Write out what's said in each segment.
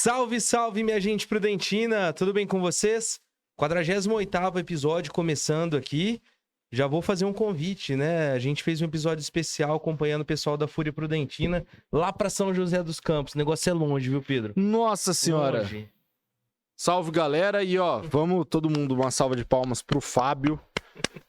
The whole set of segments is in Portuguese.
Salve, salve, minha gente prudentina! Tudo bem com vocês? 48º episódio começando aqui. Já vou fazer um convite, né? A gente fez um episódio especial acompanhando o pessoal da Fúria Prudentina lá pra São José dos Campos. O negócio é longe, viu, Pedro? Nossa senhora! Longe. Salve, galera! E ó, vamos todo mundo uma salva de palmas pro Fábio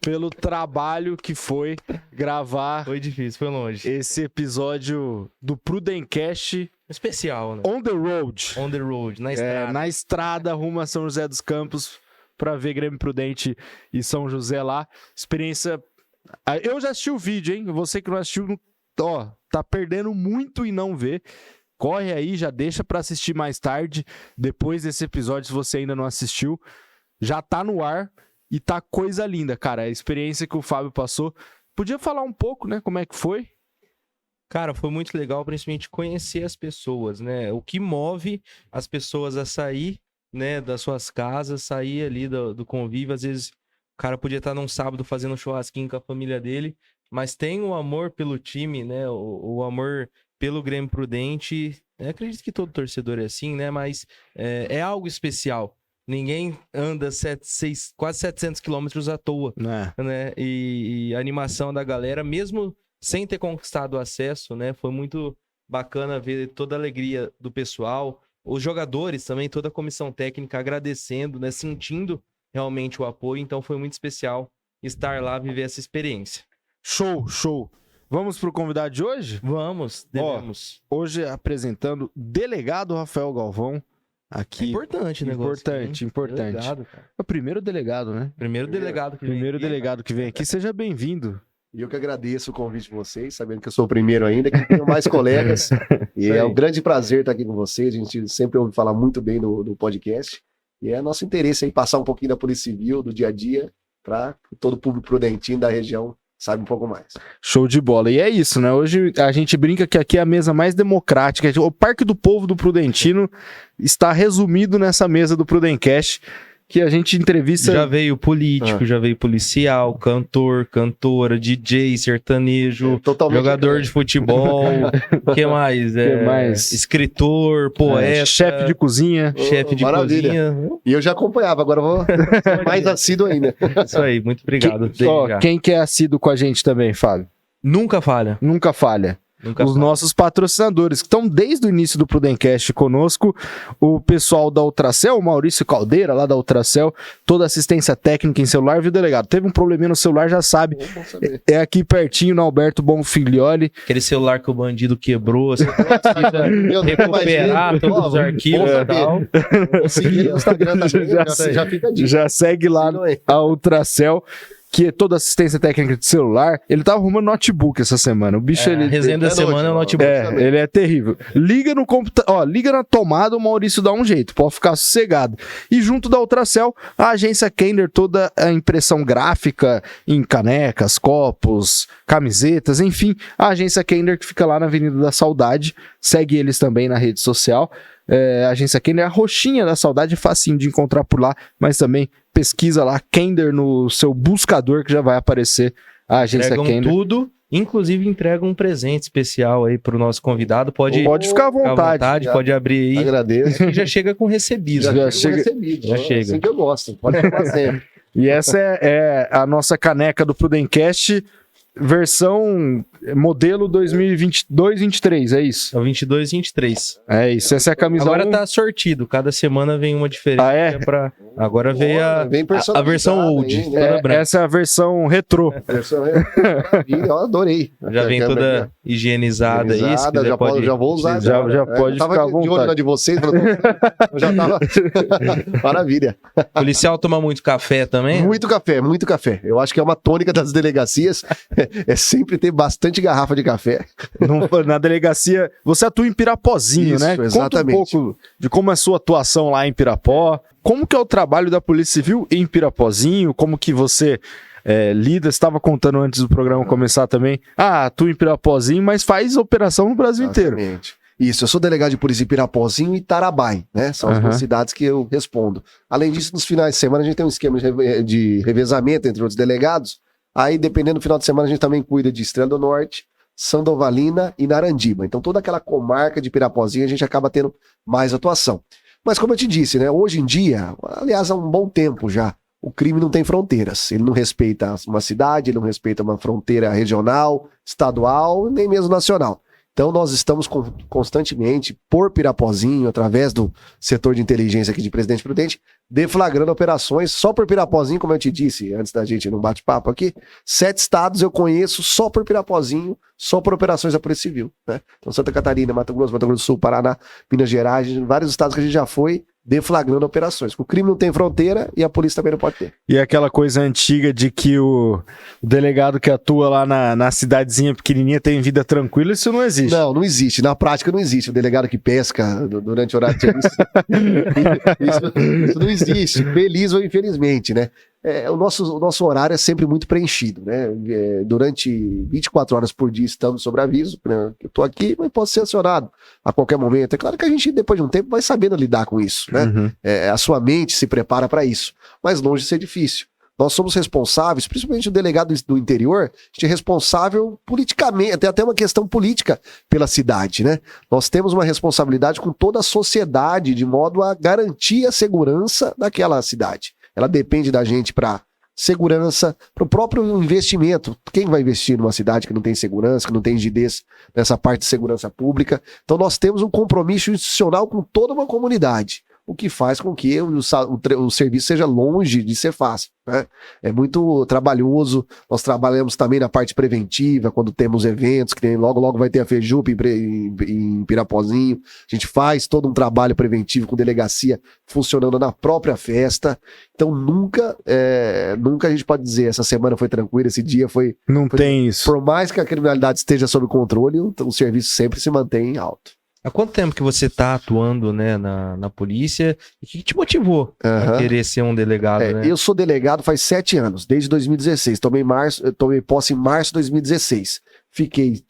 pelo trabalho que foi gravar Foi difícil, foi longe. esse episódio do Prudencast Especial, né? on the road. On the road, na estrada. Na estrada rumo a São José dos Campos pra ver Grêmio Prudente e São José lá. Experiência... Eu já assisti o vídeo, hein? Você que não assistiu, ó, tá perdendo muito em não ver. Corre aí, já deixa pra assistir mais tarde, depois desse episódio, se você ainda não assistiu. Já tá no ar e tá coisa linda, cara. A experiência que o Fábio passou. Podia falar um pouco, né? Como é que foi? Cara, foi muito legal, principalmente conhecer as pessoas, né? O que move as pessoas a sair, né, das suas casas, sair ali do convívio. Às vezes o cara podia estar num sábado fazendo um churrasquinho com a família dele, mas tem o amor pelo time, né? O amor pelo Grêmio Prudente. Eu acredito que todo torcedor é assim, né? Mas é algo especial. Ninguém anda quase 700 quilômetros à toa, né? E a animação da galera, mesmo sem ter conquistado o acesso, né? Foi muito bacana ver toda a alegria do pessoal, os jogadores também, toda a comissão técnica agradecendo, né? Sentindo realmente o apoio. Então foi muito especial estar lá, viver essa experiência. Show, show. Vamos pro convidado de hoje? Vamos, devemos. Hoje apresentando delegado Rafael Galvão. Aqui. É importante o negócio. Importante, importante. Delegado, cara. É o primeiro delegado, né? Primeiro delegado que vem Primeiro aqui, delegado que vem aqui. Seja bem-vindo. E eu que agradeço o convite de vocês, sabendo que eu sou o primeiro ainda, que tenho mais colegas. E é um grande prazer estar aqui com vocês. A gente sempre ouve falar muito bem do podcast. E é nosso interesse aí passar um pouquinho da Polícia Civil, do dia a dia, para todo o público prudentino da região saiba um pouco mais. Show de bola. E é isso, né? Hoje a gente brinca que aqui é a mesa mais democrática. O Parque do Povo do Prudentino está resumido nessa mesa do Prudencast, que a gente entrevista... Já veio político, já veio policial, cantor, cantora, DJ, sertanejo, jogador de futebol, o que mais? Escritor, poeta, chefe de cozinha. Chefe de maravilha. cozinha. E eu já acompanhava, agora eu vou ser mais assíduo ainda. Isso aí, muito obrigado. Quem que é assíduo com a gente também, Fábio? Nunca falha. Nunca falha. Os nossos patrocinadores, que estão desde o início do Prudencast conosco, o pessoal da Ultracel, o Maurício Caldeira, lá da Ultracel, toda assistência técnica em celular, viu, delegado? Teve um probleminha no celular, já sabe, é aqui pertinho, no Alberto Bonfilioli. Aquele celular que o bandido quebrou, você precisa recuperar todos os arquivos e tal. Seguir no Instagram também, já fica a dica. Já segue lá a Ultracel, que é toda assistência técnica de celular. Ele tava arrumando notebook essa semana. O bicho, ele... A resenha da semana é o notebook. Ele é terrível. Liga no computador, ó, liga na tomada, o Maurício dá um jeito, pode ficar sossegado. E junto da Ultracel, a agência Kender, toda a impressão gráfica em canecas, copos, camisetas, enfim, a agência Kender que fica lá na Avenida da Saudade. Segue eles também na rede social. A agência Kender é a roxinha da Saudade, é facinho de encontrar por lá, mas também pesquisa lá Kender no seu buscador que já vai aparecer a agência Kender. Tudo, inclusive entregam um presente especial aí pro nosso convidado. Pode ficar à vontade. Pode abrir aí. Agradeço. E já chega com recebido. Já chega. Chega. Assim que eu gosto. Pode falar sempre. E essa é a nossa caneca do Prudencast, versão modelo 2022-23, é isso? É o 22-23. É isso, essa é a camisola. Agora tá sortido, cada semana vem uma diferente. Ah, é? Agora veio a versão old. Hein, né? Essa é a versão retrô. Maravilha, eu adorei. Já vem toda higienizada aí. Se quiser, já vou usar. Já pode ficar à vontade. Eu tava de olho na de vocês, eu já tava... Maravilha. Policial toma muito café também? Muito café, muito café. Eu acho que é uma tônica das delegacias, é sempre ter bastante garrafa de café. Na delegacia, você atua em Pirapozinho, Isso, né? exatamente. Conta um pouco de como é a sua atuação lá em Pirapó. Como que é o trabalho da Polícia Civil em Pirapozinho? Como que você lida? Você estava contando antes do programa começar também. Atua em Pirapozinho, mas faz operação no Brasil inteiro. Isso, eu sou delegado de polícia em Pirapozinho e Tarabai, né? São as duas cidades que eu respondo. Além disso, nos finais de semana a gente tem um esquema de revezamento entre outros delegados. Aí, dependendo do final de semana, a gente também cuida de Estrela do Norte, Sandovalina e Narandiba. Então toda aquela comarca de Pirapozinho a gente acaba tendo mais atuação. Mas como eu te disse, né, hoje em dia, aliás há um bom tempo já, o crime não tem fronteiras. Ele não respeita uma cidade, ele não respeita uma fronteira regional, estadual, nem mesmo nacional. Então nós estamos constantemente, por Pirapozinho, através do setor de inteligência aqui de Presidente Prudente, deflagrando operações só por Pirapozinho, como eu te disse antes da gente ir num bate-papo aqui, 7 estados eu conheço só por Pirapozinho, só por operações da Polícia Civil, né? Então Santa Catarina, Mato Grosso do Sul, Paraná, Minas Gerais, vários estados que a gente já foi deflagrando operações. O crime não tem fronteira e a polícia também não pode ter. E aquela coisa antiga de que o delegado que atua lá na cidadezinha pequenininha tem vida tranquila, isso não existe. Não, não existe. Na prática não existe. O delegado que pesca durante o horário de serviço, isso não existe. Feliz ou infelizmente, né? O nosso horário é sempre muito preenchido, né? Durante 24 horas por dia estamos sob aviso, né? Eu estou aqui, mas posso ser acionado a qualquer momento. É claro que a gente, depois de um tempo, vai sabendo lidar com isso, né? Uhum. A sua mente se prepara para isso, mas longe de ser difícil. Nós somos responsáveis, principalmente o delegado do interior, a gente é responsável politicamente, tem até uma questão política pela cidade, né? Nós temos uma responsabilidade com toda a sociedade, de modo a garantir a segurança daquela cidade. Ela depende da gente para segurança, para o próprio investimento. Quem vai investir numa cidade que não tem segurança, que não tem rigidez nessa parte de segurança pública? Então nós temos um compromisso institucional com toda uma comunidade, o que faz com que o serviço seja longe de ser fácil, né? É muito trabalhoso. Nós trabalhamos também na parte preventiva, quando temos eventos, que logo vai ter a FEJUP em Pirapozinho. A gente faz todo um trabalho preventivo com delegacia funcionando na própria festa. Então nunca a gente pode dizer, essa semana foi tranquila, esse dia foi... Não tem isso. Por mais que a criminalidade esteja sob controle, o serviço sempre se mantém alto. Há quanto tempo que você tá atuando, né, na polícia? E o que te motivou a querer ser um delegado, né? Eu sou delegado faz 7 anos, desde 2016. Tomei posse em março de 2016. Fiquei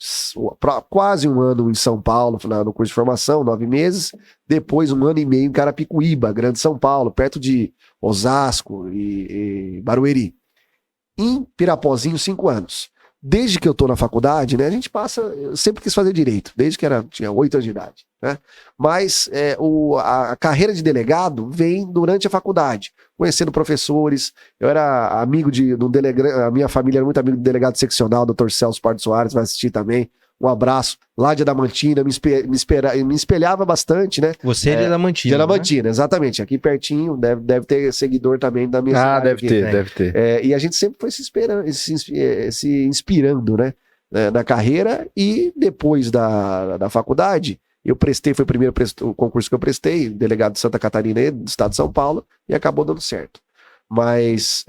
quase um ano em São Paulo, no curso de formação, 9 meses. Depois 1 ano e meio em Carapicuíba, Grande São Paulo, perto de Osasco e Barueri. Em Pirapozinho, 5 anos. Desde que eu tô na faculdade, né, a gente eu sempre quis fazer direito, desde que tinha 8 anos de idade, né? Mas a carreira de delegado vem durante a faculdade, conhecendo professores. Eu era amigo a minha família era muito amigo do delegado seccional, Dr. Celso Pardo Soares, vai assistir também. Um abraço, lá de Adamantina, me espelhava bastante, né? Você é de Adamantina, de Adamantina, né? Exatamente, aqui pertinho, deve ter seguidor também da minha cidade. Deve ter. E a gente sempre foi se inspirando, né? Na carreira, e depois da faculdade, foi o primeiro concurso que eu prestei, delegado de Santa Catarina e do estado de São Paulo, e acabou dando certo. Mas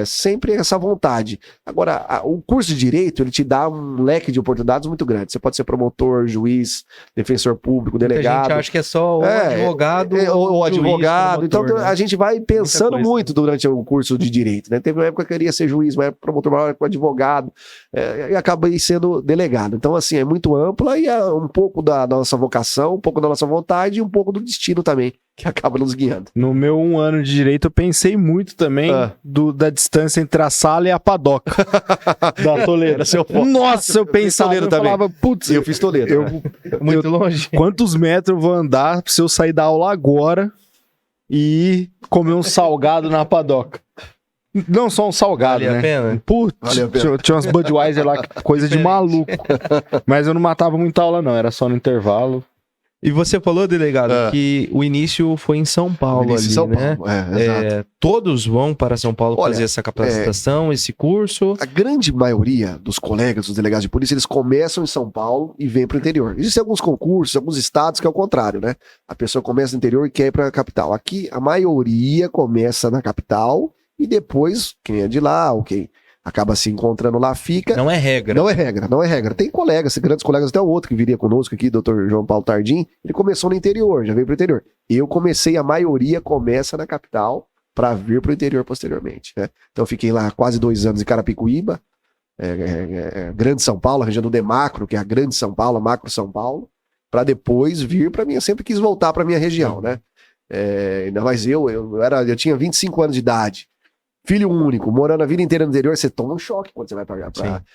sempre essa vontade. Agora, o curso de Direito, ele te dá um leque de oportunidades muito grande. Você pode ser promotor, juiz, defensor público, delegado. A gente acha que é só o advogado. Ou advogado. Promotor, então, né? a gente vai pensando muito durante o curso de Direito, né? Teve uma época que eu queria ser juiz, uma época promotor, uma época advogado. E acabei sendo delegado. Então, assim, é muito ampla e é um pouco da nossa vocação, um pouco da nossa vontade e um pouco do destino também, que acaba nos guiando. No meu 1 ano de direito, eu pensei muito também da distância entre a sala e a padoca da Toledo. Nossa, eu pensava, eu falava, putz, eu fiz Toledo. Muito longe. Quantos metros eu vou andar se eu sair da aula agora e comer um salgado na padoca? Não só um salgado, Vale né? a pena? Putz, tinha umas Budweiser lá, coisa de maluco. Mas eu não matava muita aula, não. Era só no intervalo. E você falou, delegado, que o início foi em São Paulo ali, São né? Paulo, exato. Todos vão para São Paulo fazer essa capacitação, esse curso? A grande maioria dos colegas, dos delegados de polícia, eles começam em São Paulo e vêm para o interior. Existem alguns concursos, alguns estados que é o contrário, né? A pessoa começa no interior e quer ir para a capital. Aqui, a maioria começa na capital e depois, quem é de lá, ou quem acaba se encontrando lá, fica. Não é regra. Não é regra. Tem colegas, grandes colegas, até o outro que viria conosco aqui, Dr. João Paulo Tardim, ele começou no interior, já veio pro interior. Eu comecei, a maioria começa na capital para vir pro interior posteriormente, né? Então eu fiquei lá quase 2 anos em Carapicuíba, Grande São Paulo, a região do Demacro, que é a Grande São Paulo, a Macro São Paulo, para depois vir para mim. Eu sempre quis voltar para minha região, né? Ainda mais eu tinha 25 anos de idade. filho único, morando a vida inteira no interior, você toma um choque quando você vai pra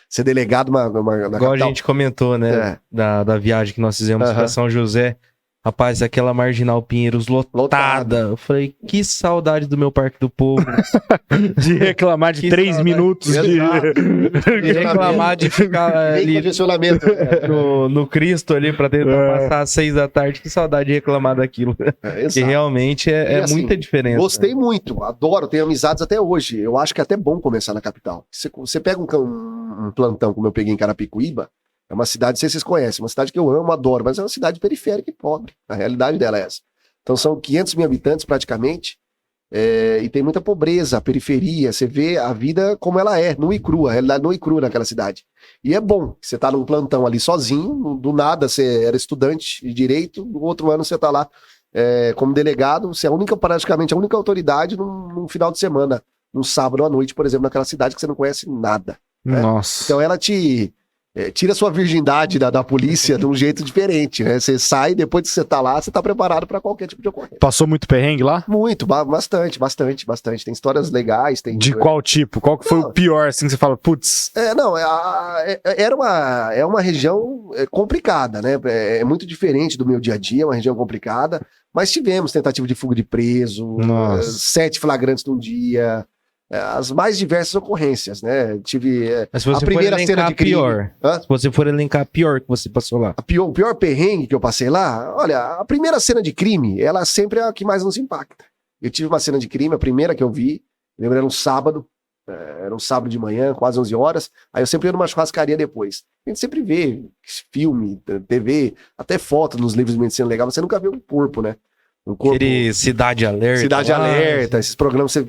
ser delegado na Igual capital. a gente comentou, né? Da viagem que nós fizemos pra São José. Rapaz, aquela Marginal Pinheiros lotada. Eu falei, que saudade do meu Parque do Povo. De reclamar de Que 3 saudade. minutos de... De reclamar de ficar ali congestionamento. no Cristo ali pra tentar passar às 6 da tarde. Que saudade de reclamar daquilo. Que realmente é assim, muita diferença. Gostei muito, adoro, tenho amizades até hoje. Eu acho que é até bom começar na capital. Você pega um plantão, como eu peguei em Carapicuíba, é uma cidade, não sei se vocês conhecem, uma cidade que eu amo, adoro, mas é uma cidade periférica e pobre. A realidade dela é essa. Então são 500 mil habitantes praticamente, e tem muita pobreza, periferia, você vê a vida como ela é, nua e crua, a realidade nua e crua naquela cidade. E é bom, você tá num plantão ali sozinho, do nada você era estudante de direito, no outro ano você tá lá como delegado, você é praticamente a única autoridade num final de semana, num sábado à noite, por exemplo, naquela cidade que você não conhece nada. Né? Nossa. Então ela tira a sua virgindade da polícia de um jeito diferente, né? Você sai, depois que você tá lá, você tá preparado para qualquer tipo de ocorrência. Passou muito perrengue lá? Muito, bastante. Tem histórias legais. De qual tipo? Qual que foi o pior, assim, que você fala, putz... É uma região complicada, né? É muito diferente do meu dia a dia, é uma região complicada, mas tivemos tentativa de fuga de preso, 7 flagrantes num dia... as mais diversas ocorrências, né? Tive Mas se você a primeira for cena de crime. pior, se você for elencar pior que você passou lá. O pior perrengue que eu passei lá, olha, a primeira cena de crime, ela sempre é a que mais nos impacta. Eu tive uma cena de crime, a primeira que eu vi, lembro, era um sábado de manhã, quase 11 horas, aí eu sempre ia numa churrascaria depois. A gente sempre vê filme, TV, até foto nos livros de medicina legal, mas você nunca vê um corpo, né? Aquele Cidade Alerta. Cidade Alerta, esses programas, você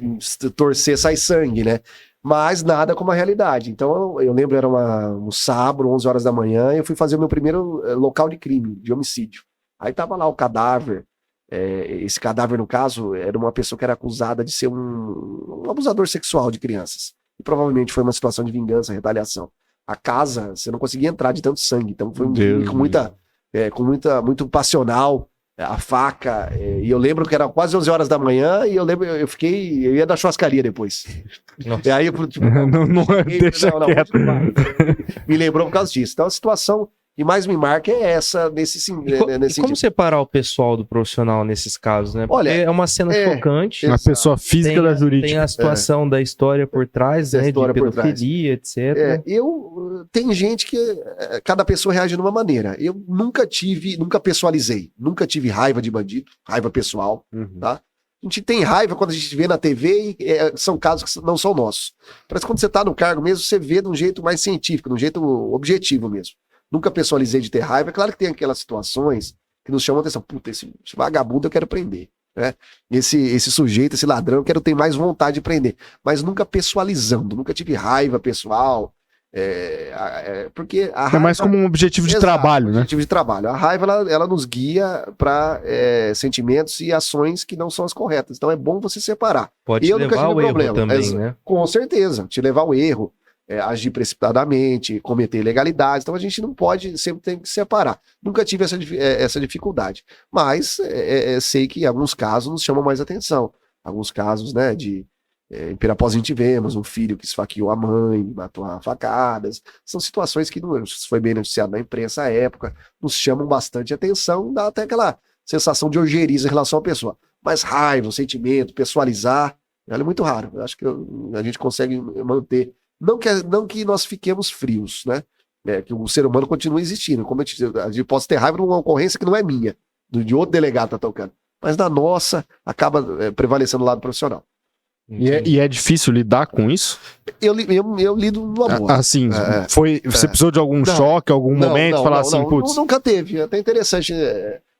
torcer, sai sangue, né? Mas nada como a realidade. Então, eu lembro, era um sábado, 11 horas da manhã, e eu fui fazer o meu primeiro local de crime, de homicídio. Aí tava lá o cadáver. Esse cadáver, no caso, era uma pessoa que era acusada de ser um abusador sexual de crianças. E provavelmente foi uma situação de vingança, retaliação. A casa, você não conseguia entrar de tanto sangue. Então, foi um crime muito passional. A faca, e eu lembro que era quase 11 horas da manhã, e eu lembro, eu ia da churrascaria depois. Nossa. E aí eu tipo, deixa quieto. Me lembrou por causa disso. Então a situação que mais me marca é essa, nesse E como separar o pessoal do profissional nesses casos, né? Porque Olha, é uma cena chocante. A pessoa física da jurídica. Tem a situação da história por trás, né? De pedofilia, etc. Tem gente que cada pessoa reage de uma maneira. Eu nunca pessoalizei, nunca tive raiva de bandido, raiva pessoal, tá? A gente tem raiva quando a gente vê na TV e são casos que não são nossos. Parece que quando você tá no cargo mesmo, você vê de um jeito mais científico, de um jeito objetivo mesmo. Nunca pessoalizei de ter raiva. É claro que tem aquelas situações que nos chamam a atenção. Puta, esse vagabundo eu quero prender. Né? Esse sujeito, esse ladrão, eu quero ter mais vontade de prender. Mas nunca pessoalizando, nunca tive raiva pessoal. Porque a raiva... É mais como um objetivo de trabalho, né? Objetivo de trabalho. A raiva, ela nos guia para sentimentos e ações que não são as corretas. Então é bom você separar. Pode levar ao erro também, né? Com certeza, te levar ao erro. Agir precipitadamente, cometer ilegalidades. Então a gente não pode, sempre tem que separar. Nunca tive essa dificuldade. Mas sei que em alguns casos nos chamam mais atenção. Alguns casos, né, em Pirapósito tivemos um filho que esfaqueou a mãe, matou a facadas. São situações que não foi bem noticiado na imprensa à época, nos chamam bastante atenção, dá até aquela sensação de ojeriza em relação à pessoa. Mas raiva, sentimento, pessoalizar, é muito raro. Eu acho que a gente consegue manter. Não que nós fiquemos frios, né? Que o ser humano continue existindo. Como a gente pode ter raiva de uma ocorrência que não é minha, de outro delegado tá tocando. Mas na nossa, acaba prevalecendo o lado profissional. E é difícil lidar com isso? Eu lido no amor. Assim, você precisou de algum choque, algum momento, falar assim, putz... Nunca teve. É até interessante,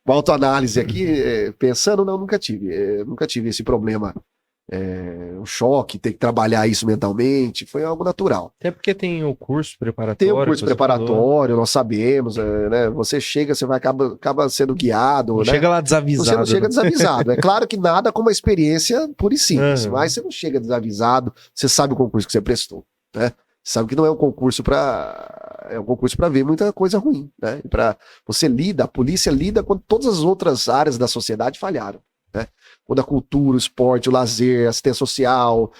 uma autoanálise aqui, pensando, nunca tive. Nunca tive esse problema. Um choque, ter que trabalhar isso mentalmente, foi algo natural. Até porque tem o curso preparatório. Tem o curso preparatório, nós sabemos, né? Você chega, você acaba sendo guiado. Não, né? chega lá desavisado. Você não chega desavisado. É claro que nada como uma experiência pura e simples, mas você não chega desavisado, você sabe o concurso que você prestou, né? Você sabe que não é um concurso é um concurso para ver muita coisa ruim, né? A polícia lida quando todas as outras áreas da sociedade falharam. né? Quando a cultura, o esporte, o lazer, a assistência social,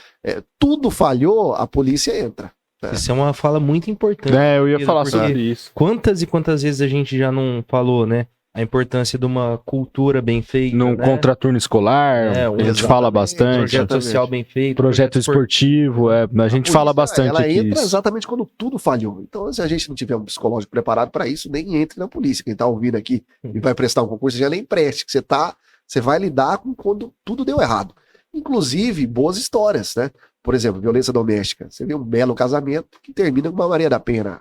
tudo falhou, a polícia entra. Isso é uma fala muito importante. Eu ia falar porque sobre isso. Quantas e quantas vezes a gente já não falou, né? A importância de uma cultura bem feita, No né? contraturno escolar, a gente fala bastante. Projeto social bem feito. Projeto esportivo, a gente fala bastante ela aqui. entra Isso. exatamente quando tudo falhou. Então, se a gente não tiver um psicológico preparado para isso, nem entre na polícia. Quem está ouvindo aqui e vai prestar um concurso, já nem preste, que você vai lidar com quando tudo deu errado. Inclusive, boas histórias, né? Por exemplo, violência doméstica. Você vê um belo casamento que termina com uma Maria da Penha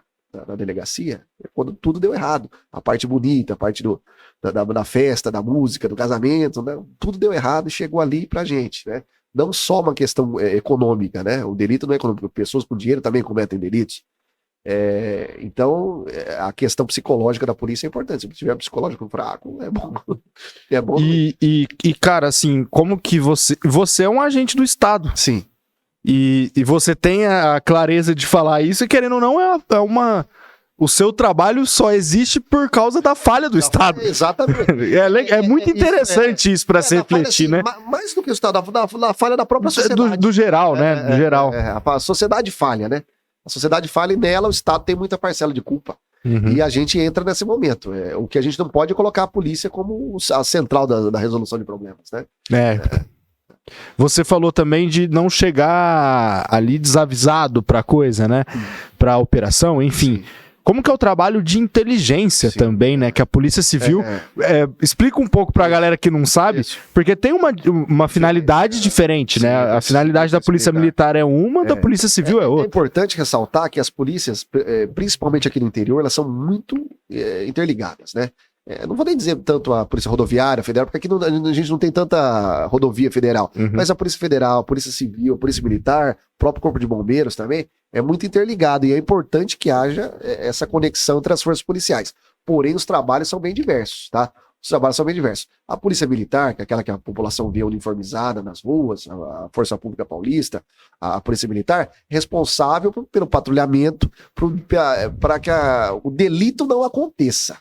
na delegacia, quando tudo deu errado. A parte bonita, a parte da festa, da música, do casamento, né? Tudo deu errado e chegou ali pra gente, né? Não só uma questão econômica, né? O delito não é econômico, pessoas com dinheiro também cometem delitos. Então, a questão psicológica da polícia é importante. Se tiver um psicológico fraco, é bom. É bom. E, cara, assim, como que você é um agente do Estado. Sim. E você tem a clareza de falar isso, e querendo ou não, o seu trabalho só existe por causa da falha do Estado. Exatamente. É muito interessante isso para se refletir, falha, né? assim, mais do que o Estado, da falha da própria sociedade. Do geral, né? Do geral. A sociedade falha, né? A sociedade falha e nela o Estado tem muita parcela de culpa. Uhum. E a gente entra nesse momento. O que a gente não pode é colocar a polícia como a central da resolução de problemas, né? Você falou também de não chegar ali desavisado pra coisa, né? Pra operação, enfim. Sim. Como que é o trabalho de inteligência também, né? Que a Polícia Civil... explica um pouco pra galera que não sabe, porque tem uma finalidade diferente, né? A finalidade da Polícia Militar é uma, da Polícia Civil é outra. É importante ressaltar que as polícias, principalmente aqui no interior, elas são muito interligadas, né? Não vou nem dizer tanto a Polícia Rodoviária Federal, porque aqui a gente não tem tanta rodovia federal, mas a Polícia Federal, a Polícia Civil, a Polícia Militar, o próprio Corpo de Bombeiros também, é muito interligado e é importante que haja essa conexão entre as forças policiais. Porém, os trabalhos são bem diversos, tá? Os trabalhos são bem diversos. A Polícia Militar, que é aquela que a população vê uniformizada nas ruas, a Força Pública Paulista, a Polícia Militar, responsável pelo patrulhamento para que o delito não aconteça.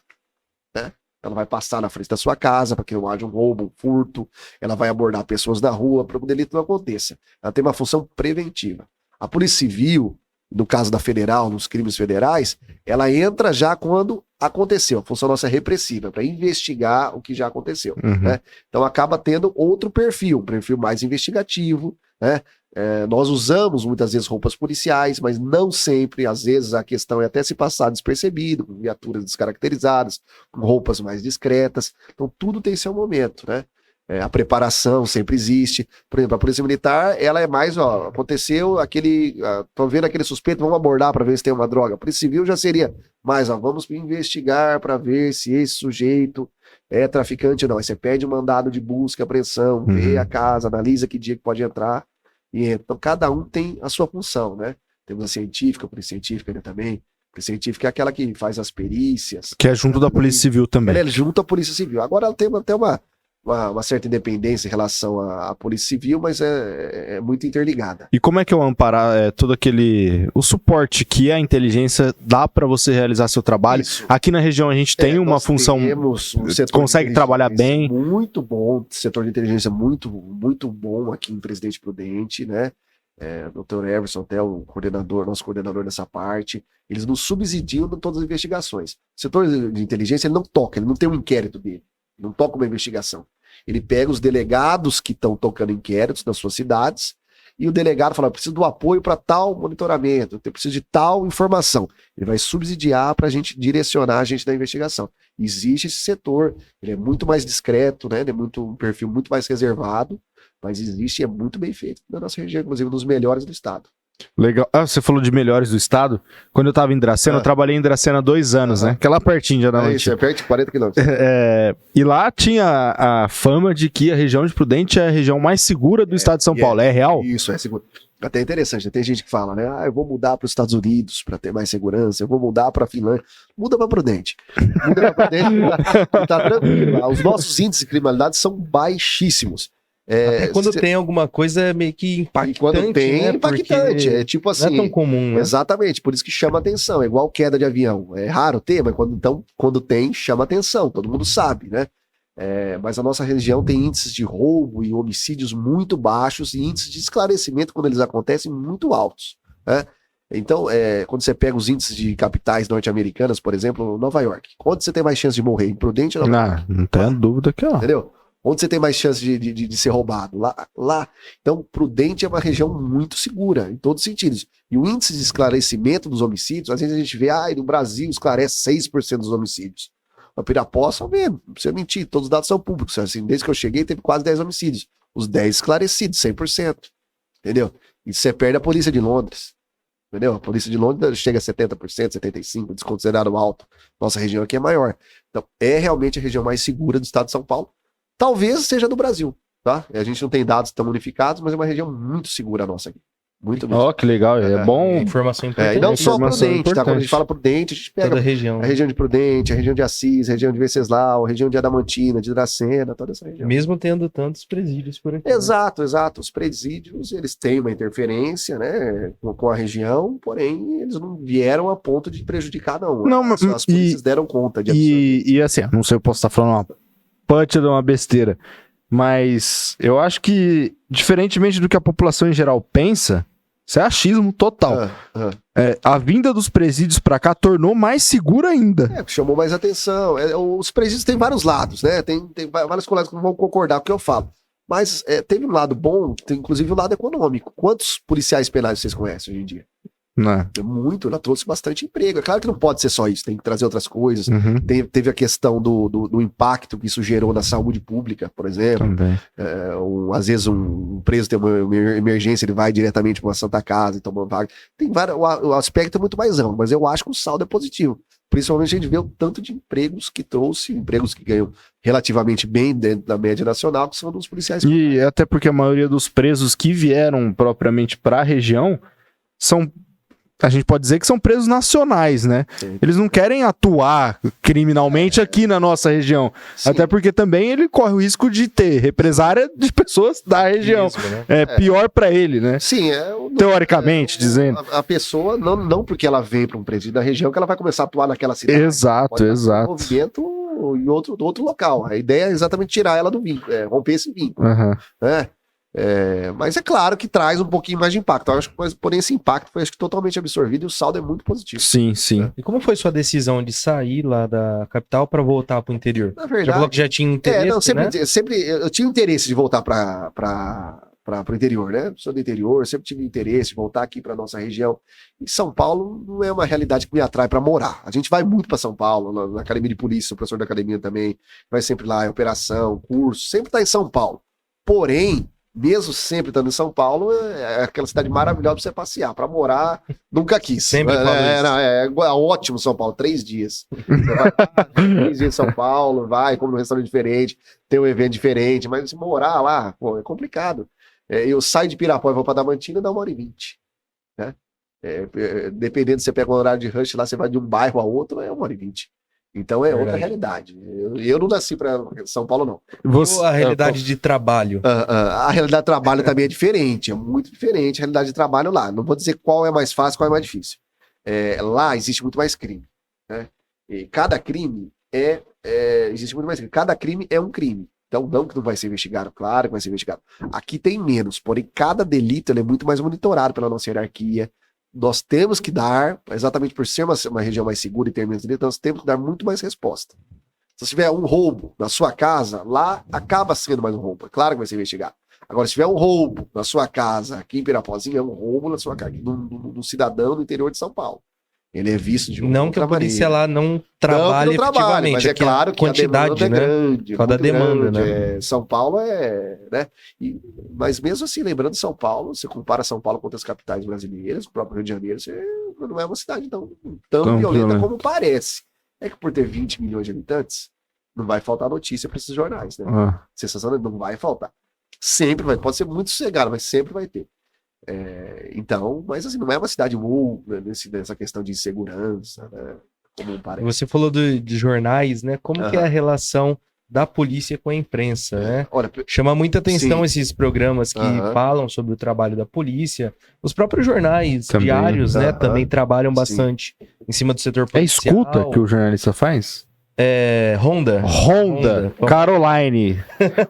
Ela vai passar na frente da sua casa para que não haja um roubo, um furto. Ela vai abordar pessoas na rua para que o delito não aconteça. Ela tem uma função preventiva. A Polícia Civil, no caso da federal, nos crimes federais, ela entra já quando aconteceu. A função nossa é repressiva, para investigar o que já aconteceu. Né? Então acaba tendo outro perfil, um perfil mais investigativo, né? Nós usamos muitas vezes roupas policiais, mas não sempre, às vezes a questão é até se passar despercebido, com viaturas descaracterizadas, com roupas mais discretas, então tudo tem seu momento, né? A preparação sempre existe. Por exemplo, a Polícia Militar, ela é mais, aconteceu tô vendo aquele suspeito, vamos abordar para ver se tem uma droga. A Polícia Civil já seria mais, vamos investigar para ver se esse sujeito é traficante ou não. Aí você pede um mandado de busca, apreensão, vê a casa, analisa que dia que pode entrar. Então, cada um tem a sua função, né? Temos a científica, a Polícia Científica também. A Polícia Científica é aquela que faz as perícias. Que é junto da Polícia Civil também. Ela é junto à Polícia Civil. Agora ela tem até uma certa independência em relação à Polícia Civil, mas é muito interligada. E como é que eu amparar todo o suporte que a inteligência dá para você realizar seu trabalho? Isso. Aqui na região a gente tem uma função, temos um setor consegue trabalhar bem. Muito bom, setor de inteligência muito, muito bom aqui em Presidente Prudente, né? Dr. Everson, até o nosso coordenador dessa parte, eles nos subsidiam em todas as investigações. O setor de inteligência, ele não toca, ele não tem um inquérito dele, não toca uma investigação. Ele pega os delegados que estão tocando inquéritos nas suas cidades e o delegado fala, eu preciso do apoio para tal monitoramento, eu preciso de tal informação. Ele vai subsidiar para a gente direcionar a gente na investigação. Existe esse setor, ele é muito mais discreto, né? Ele é um perfil muito mais reservado, mas existe e é muito bem feito na nossa região, inclusive um dos melhores do estado. Legal. Você falou de melhores do estado. Quando eu estava em Dracena, eu trabalhei em Dracena há 2 anos, né? Que é lá pertinho de Anavantina. Isso, é perto de 40 quilômetros. E lá tinha a fama de que a região de Prudente é a região mais segura do estado de São Paulo. É real? Isso, é seguro. Até interessante, tem gente que fala, né? Eu vou mudar para os Estados Unidos para ter mais segurança, eu vou mudar para a Finlândia. Muda para Prudente. Muda para Prudente, tá tranquilo. Os nossos índices de criminalidade são baixíssimos. Até quando tem alguma coisa é meio que impactante. E quando tem, né? impactante. É tipo assim. Não é tão comum, né? Exatamente, por isso que chama atenção. É igual queda de avião. É raro ter, mas quando tem, chama atenção. Todo mundo sabe, né? Mas a nossa região tem índices de roubo e homicídios muito baixos e índices de esclarecimento, quando eles acontecem, muito altos, né? Então, quando você pega os índices de capitais norte-americanas, por exemplo, Nova York, onde você tem mais chance de morrer? Em Prudente ou Nova York? Não tenho dúvida que ó. Entendeu? Onde você tem mais chance de ser roubado? Lá. Então, Prudente é uma região muito segura, em todos os sentidos. E o índice de esclarecimento dos homicídios, às vezes a gente vê, no Brasil esclarece 6% dos homicídios. A Pirapossa, mesmo, não precisa mentir, todos os dados são públicos. Assim, desde que eu cheguei, teve quase 10 homicídios. Os 10 esclarecidos, 100%. Entendeu? E você perde a polícia de Londres. Entendeu? A polícia de Londres chega a 70%, 75%, desconsiderado alto. Nossa região aqui é maior. Então, é realmente a região mais segura do estado de São Paulo. Talvez seja do Brasil, tá? A gente não tem dados tão unificados, mas é uma região muito segura a nossa aqui. Muito mesmo. Ó, que legal. É bom. Informação importante. E não só informação Prudente, tá? Quando a gente fala Prudente, a gente pega Toda a região. a região de Prudente, a região de Assis, a região de Venceslau, a região de Adamantina, de Dracena, toda essa região. Mesmo tendo tantos presídios por aqui. Exato. Os presídios, eles têm uma interferência, né, com a região, porém, eles não vieram a ponto de prejudicar, não. Não, mas- As polícias deram conta de absorver. E assim, não sei, eu posso estar falando uma punch de uma besteira, mas eu acho que, diferentemente do que a população em geral pensa, isso é achismo total. A vinda dos presídios pra cá tornou mais seguro ainda. Chamou mais atenção. Os presídios têm vários lados, né? Tem vários colegas que não vão concordar com o que eu falo. Mas teve um lado bom, tem inclusive um lado econômico. Quantos policiais penais vocês conhecem hoje em dia? Né? Muito, ela trouxe bastante emprego. É claro que não pode ser só isso, tem que trazer outras coisas. Uhum. Teve a questão do impacto que isso gerou na saúde pública, por exemplo. Também. Às vezes um preso tem uma emergência, ele vai diretamente para uma Santa Casa e toma uma vaga. Tem vários, o aspecto é muito mais amplo, mas eu acho que o saldo é positivo. Principalmente a gente vê o tanto de empregos que trouxe, empregos que ganham relativamente bem dentro da média nacional, que são dos policiais. E até porque a maioria dos presos que vieram propriamente para a região são, a gente pode dizer que são presos nacionais, né? Sim. Eles não querem atuar criminalmente aqui na nossa região. Sim. Até porque também ele corre o risco de ter represária de pessoas da região. Mesmo, né? É pior para ele, né? Sim, Teoricamente, dizendo. A pessoa, não porque ela vem para um presídio da região, que ela vai começar a atuar naquela cidade. Exato, Pode exato. Um movimento em outro local. A ideia é exatamente tirar ela do vínculo, romper esse vínculo. Aham. Né? Mas é claro que traz um pouquinho mais de impacto. Eu acho que, porém, esse impacto foi totalmente absorvido e o saldo é muito positivo. Sim, sim. E como foi sua decisão de sair lá da capital para voltar para o interior? Na Já falou verdade, que já tinha interesse, né? sempre eu tinha interesse de voltar para o interior, né? Sou do interior, sempre tive interesse de voltar aqui para nossa região. E São Paulo não é uma realidade que me atrai para morar. A gente vai muito para São Paulo, na academia de polícia, sou professor da academia também, vai sempre lá, operação, curso, sempre está em São Paulo. Porém, mesmo sempre estando em São Paulo, é aquela cidade maravilhosa para você passear. Para morar, nunca quis. Sempre falo isso. É ótimo São Paulo, 3 dias. Você vai lá, 3 dias em São Paulo, vai, come num restaurante diferente, tem um evento diferente, mas se morar lá, pô, é complicado. Eu saio de Pirapó e vou para Damantina, dá 1h20. Né? Dependendo se você pega um horário de rush lá, você vai de um bairro a outro, é 1h20. Então é outra realidade. Eu não nasci para São Paulo, não. A realidade de trabalho. A realidade de trabalho também é diferente, é muito diferente a realidade de trabalho lá. Não vou dizer qual é mais fácil, qual é mais difícil. Lá existe muito mais crime. Né? E cada crime existe muito mais crime. Cada crime é um crime. Então, não que não vai ser investigado, claro que vai ser investigado. Aqui tem menos, porém, cada delito ele é muito mais monitorado pela nossa hierarquia. Nós temos que dar, exatamente por ser uma região mais segura e ter menos delito, nós temos que dar muito mais resposta. Se tiver um roubo na sua casa, lá acaba sendo mais um roubo. É claro que vai ser investigado. Agora, se tiver um roubo na sua casa, aqui em Pirapozinho, é um roubo na sua casa, do cidadão do interior de São Paulo. Ele é visto de Não que a polícia lá não trabalhe efetivamente, mas é claro que quantidade, a demanda é grande. Por causa da demanda, grande, né? São Paulo né? Mas mesmo assim, lembrando São Paulo, você compara São Paulo com outras capitais brasileiras, o próprio Rio de Janeiro, não é uma cidade tão violenta como parece. É que por ter 20 milhões de habitantes, não vai faltar notícia para esses jornais, né? Sensação não vai faltar. Sempre vai, pode ser muito sossegado, mas sempre vai ter. Então, mas assim, não é uma cidade nessa questão de insegurança, né? Como parece. Você falou de jornais, né? Como que é a relação da polícia com a imprensa, né? Olha, chama muita atenção esses programas que falam sobre o trabalho da polícia. Os próprios jornais diários, né? Também trabalham bastante em cima do setor policial. É escuta que o jornalista faz? Honda. Honda. Caroline.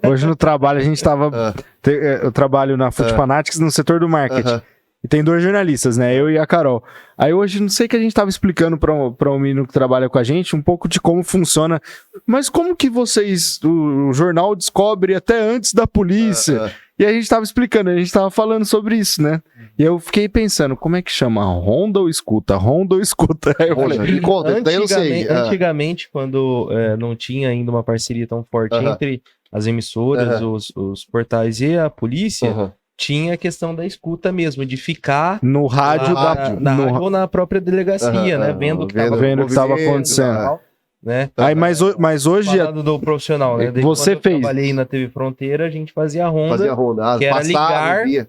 Hoje no trabalho a gente tava... Eu trabalho na Food Fanatics no setor do marketing. E tem 2 jornalistas, né? Eu e a Carol. Aí hoje, não sei que a gente tava explicando pra um menino que trabalha com a gente um pouco de como funciona. Mas como que vocês, o jornal descobre até antes da polícia? E a gente tava explicando, a gente tava falando sobre isso, né? E eu fiquei pensando, como é que chama? Honda ou escuta? Honda ou escuta? Aí eu falei, Me conta, daí eu não sei. Antigamente, quando não tinha ainda uma parceria tão forte entre as emissoras, os portais e a polícia... Tinha a questão da escuta mesmo, de ficar no rádio rádio ou na própria delegacia, né? Vendo o que estava acontecendo. Né? Aí, mas hoje... Falando do profissional, né? Você fez. Eu trabalhei na TV Fronteira, a gente fazia a Ronda, que era passava, ligar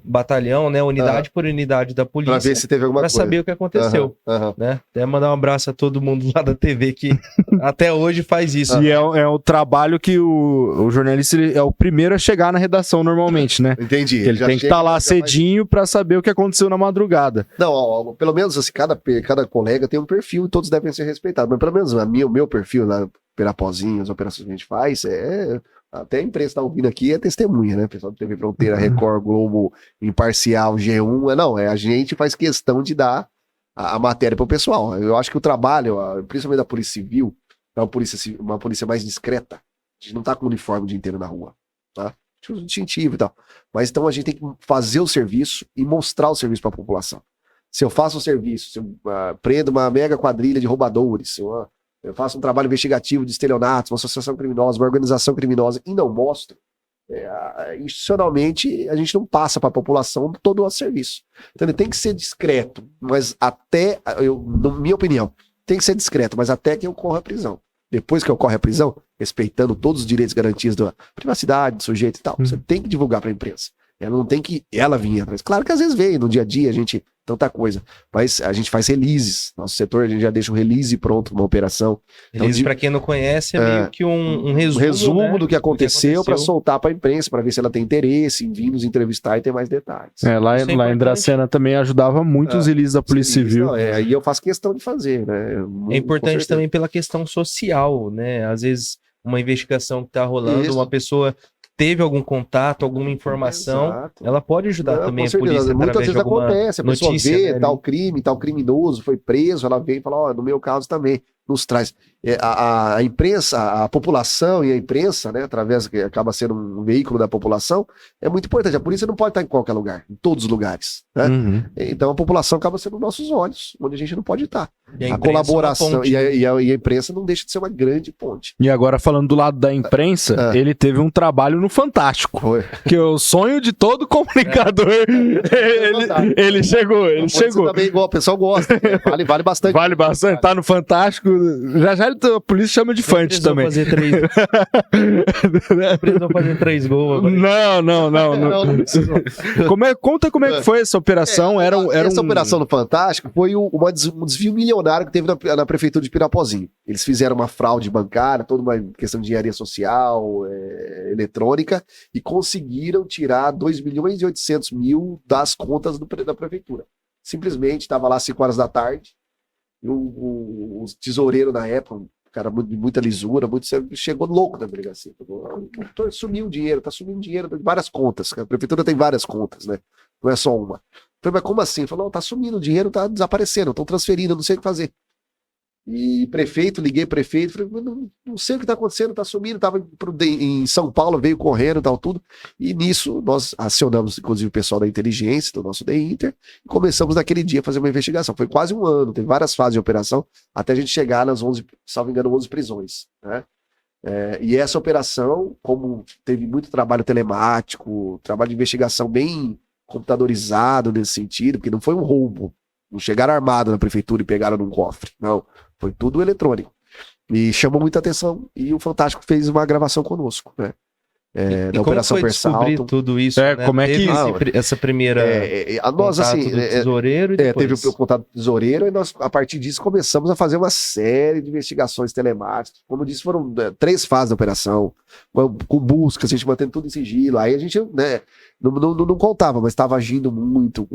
batalhão, né? Unidade por unidade da polícia. Pra ver se teve alguma coisa. Pra saber o que aconteceu. Né? Até mandar um abraço a todo mundo lá da TV que até hoje faz isso. E é o trabalho que o jornalista é o primeiro a chegar na redação normalmente, né? Entendi. Ele tem que estar lá cedinho pra saber o que aconteceu na madrugada. Não, pelo menos assim, cada colega tem um perfil e todos devem ser respeitados. Mas pelo menos o meu perfil lá, Pirapozinho, as operações que a gente faz, até a imprensa está ouvindo aqui, é testemunha, né? Pessoal do TV Fronteira, Record, Globo, Imparcial, G1, a gente faz questão de dar a matéria para o pessoal. Eu acho que o trabalho, principalmente da Polícia Civil, é uma polícia mais discreta. A gente não tá com o uniforme o dia inteiro na rua, tá? A gente usa distintivo e tal. Mas então a gente tem que fazer o serviço e mostrar o serviço para a população. Se eu faço o serviço, se eu prendo uma mega quadrilha de roubadores, eu faço um trabalho investigativo de estelionatos, uma associação criminosa, uma organização criminosa e não mostro, institucionalmente a gente não passa para a população todo o nosso serviço. Então ele tem que ser discreto, mas na minha opinião, tem que ser discreto, mas até que ocorra a prisão. Depois que ocorre a prisão, respeitando todos os direitos garantidos da privacidade do sujeito e tal, você tem que divulgar para a imprensa. Ela não tem que ela vir atrás. Claro que às vezes vem, no dia a dia a gente tanta coisa, mas a gente faz releases. Nosso setor, a gente já deixa um release pronto, uma operação. Release, para quem não conhece, é meio que um resumo, né, do que aconteceu para soltar para a imprensa, para ver se ela tem interesse em vir nos entrevistar e ter mais detalhes. Lá em Dracena também ajudava muito os releases da Polícia Civil. Aí eu faço questão de fazer, né? É importante também pela questão social, né? Às vezes uma investigação que está rolando, uma pessoa teve algum contato, alguma informação, ela pode ajudar também a polícia. Muitas vezes acontece, a pessoa vê, né, tal crime, tal criminoso foi preso, ela vem e fala, no meu caso também, nos traz. A imprensa, a população e a imprensa, né, através que acaba sendo um veículo da população, é muito importante. A polícia não pode estar em qualquer lugar, em todos os lugares, né? Então a população acaba sendo nossos olhos, onde a gente não pode estar. A colaboração e a imprensa não deixa de ser uma grande ponte. E agora falando do lado da imprensa, ele teve um trabalho no Fantástico, que é o sonho de todo comunicador. Ele chegou. Também, igual, o pessoal gosta, vale bastante. Vale bastante, tá no Fantástico. Já a polícia chama de Fante também. Precisou fazer 3 gols. Não. Conta como é que foi essa operação. Essa operação no Fantástico foi um desvio milionário que teve na prefeitura de Pirapozinho. Eles fizeram uma fraude bancária, toda uma questão de engenharia social, eletrônica, e conseguiram tirar 2.800.000 das contas da prefeitura. Simplesmente estava lá às 5 horas da tarde, o tesoureiro na época, um cara de muita lisura, chegou louco na delegacia. Sumiu o dinheiro, tá sumindo dinheiro de várias contas. A prefeitura tem várias contas, né? Não é só uma. Falei, mas como assim? Falou, tá sumindo, o dinheiro tá desaparecendo, estão transferindo, eu não sei o que fazer. E liguei prefeito, falei, não sei o que tá acontecendo, tá sumindo, tava em São Paulo, veio correndo e tal, tudo. E nisso nós acionamos, inclusive, o pessoal da inteligência, do nosso DI Inter, e começamos naquele dia a fazer uma investigação. Foi quase um ano, teve várias fases de operação, até a gente chegar nas 11, salvo engano, 11 prisões, né? E essa operação, como teve muito trabalho telemático, trabalho de investigação bem computadorizado nesse sentido, porque não foi um roubo, não chegaram armados na prefeitura e pegaram num cofre, não. Foi tudo eletrônico. E chamou muita atenção. E o Fantástico fez uma gravação conosco, né? Da Operação Persalto. Tudo isso, né? Como é que essa primeira nós, assim, do tesoureiro e depois... teve o contato do tesoureiro e nós, a partir disso, começamos a fazer uma série de investigações telemáticas. Como eu disse, foram 3 fases da operação, com buscas, a gente mantendo tudo em sigilo. Aí a gente, né, não contava, mas estava agindo muito.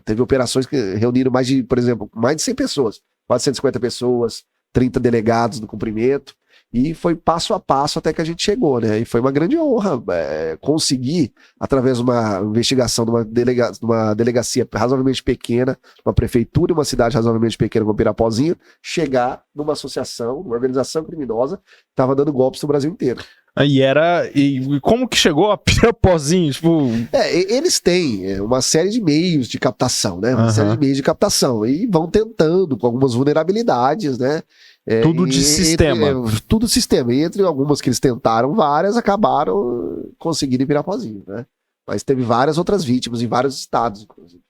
Teve operações que reuniram mais de 100 pessoas, 450 pessoas, 30 delegados no cumprimento, e foi passo a passo até que a gente chegou, né? E foi uma grande honra conseguir, através de uma investigação de uma delegacia razoavelmente pequena, uma prefeitura e uma cidade razoavelmente pequena como Pirapozinho, chegar numa associação, uma organização criminosa que estava dando golpes no Brasil inteiro. E como que chegou a Pirapozinho? Tipo... Eles têm uma série de meios de captação, né? Uma série de meios de captação. E vão tentando com algumas vulnerabilidades, né? Tudo de sistema. Tudo sistema. E entre algumas que eles tentaram, várias acabaram conseguindo em Pirapozinho, né? Mas teve várias outras vítimas em vários estados, inclusive.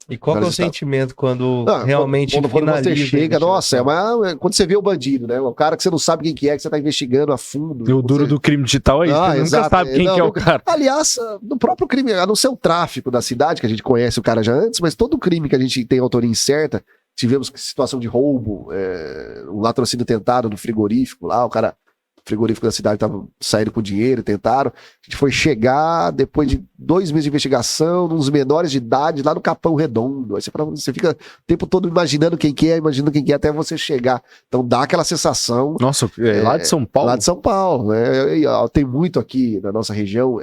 E qual que é o sentimento quando realmente quando você chega, nossa, quando você vê o bandido, né? O cara que você não sabe quem que é, que você tá investigando a fundo. E o duro do crime digital é isso, você nunca sabe quem que é o cara. Aliás, no próprio crime, a não ser o tráfico da cidade, que a gente conhece o cara já antes, mas todo crime que a gente tem autoria incerta, tivemos situação de roubo, um latrocínio tentado no frigorífico lá, o frigorífico da cidade estava saindo com dinheiro, tentaram. A gente foi chegar depois de 2 meses de investigação, nos menores de idade, lá no Capão Redondo. Aí você fica o tempo todo imaginando quem que é, até você chegar. Então dá aquela sensação. Nossa, lá de São Paulo? Lá de São Paulo. Tem muito aqui na nossa região,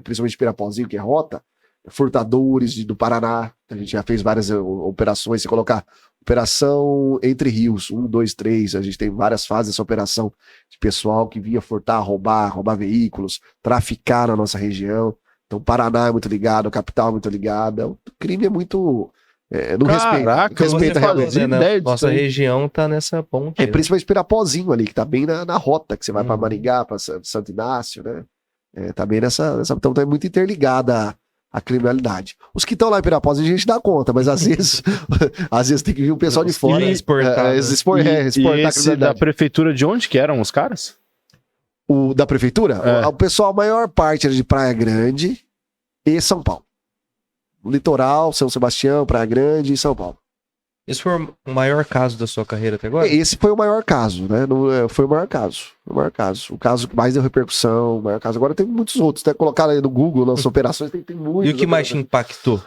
principalmente Pirapozinho, que é rota, furtadores do Paraná. A gente já fez várias operações. Se colocar Operação Entre Rios, 1, 2, 3, a gente tem várias fases dessa operação de pessoal que vinha furtar, roubar veículos, traficar na nossa região. Então, Paraná é muito ligado, a capital é muito ligada. O crime é muito... não respeita realmente. Né? Nossa região tá nessa ponte. Principalmente Pirapozinho ali, que tá bem na rota, que você vai para Maringá, para Santo Inácio, né? Tá bem nessa... Então, tá muito interligada a criminalidade. Os que estão lá em Pirapozinho a gente dá conta, mas às vezes tem que vir o pessoal de fora. Exportar esse da prefeitura, de onde que eram os caras? O da prefeitura? O pessoal, a maior parte era de Praia Grande e São Paulo. O litoral, São Sebastião, Praia Grande e São Paulo. Esse foi o maior caso da sua carreira até agora? Esse foi o maior caso, né? Foi o maior caso. O caso que mais deu repercussão, o maior caso. Agora tem muitos outros, até colocar aí no Google nossas operações, tem muitos. E o que mais te impactou?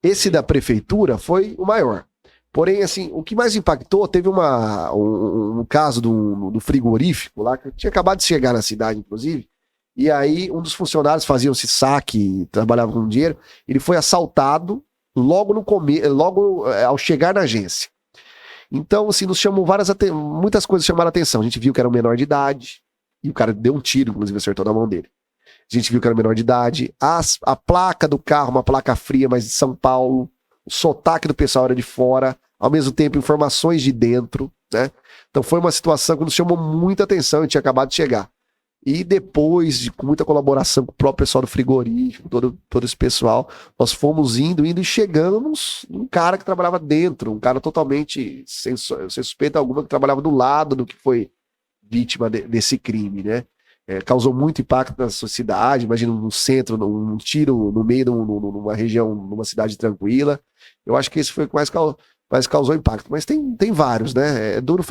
Esse da prefeitura foi o maior. Porém, assim, o que mais impactou, teve um caso do frigorífico lá, que tinha acabado de chegar na cidade, inclusive, e aí um dos funcionários fazia esse saque, trabalhava com dinheiro, ele foi assaltado logo ao chegar na agência. Então, assim, nos chamou muitas coisas chamaram a atenção. A gente viu que era um menor de idade, e o cara deu um tiro, inclusive acertou na mão dele. A gente viu que era um menor de idade. A placa do carro, uma placa fria, mas de São Paulo. O sotaque do pessoal era de fora. Ao mesmo tempo, informações de dentro, né? Então foi uma situação que nos chamou muita atenção. A gente tinha acabado de chegar. E depois, com muita colaboração com o próprio pessoal do frigorífico, todo esse pessoal, nós fomos indo e chegamos num cara que trabalhava dentro, um cara totalmente sem suspeita alguma, que trabalhava do lado do que foi vítima desse crime, né? Causou muito impacto na sociedade. Imagina um centro, um tiro no meio de numa região, numa cidade tranquila. Eu acho que esse foi o que mais causou impacto. Mas tem vários, né? É duro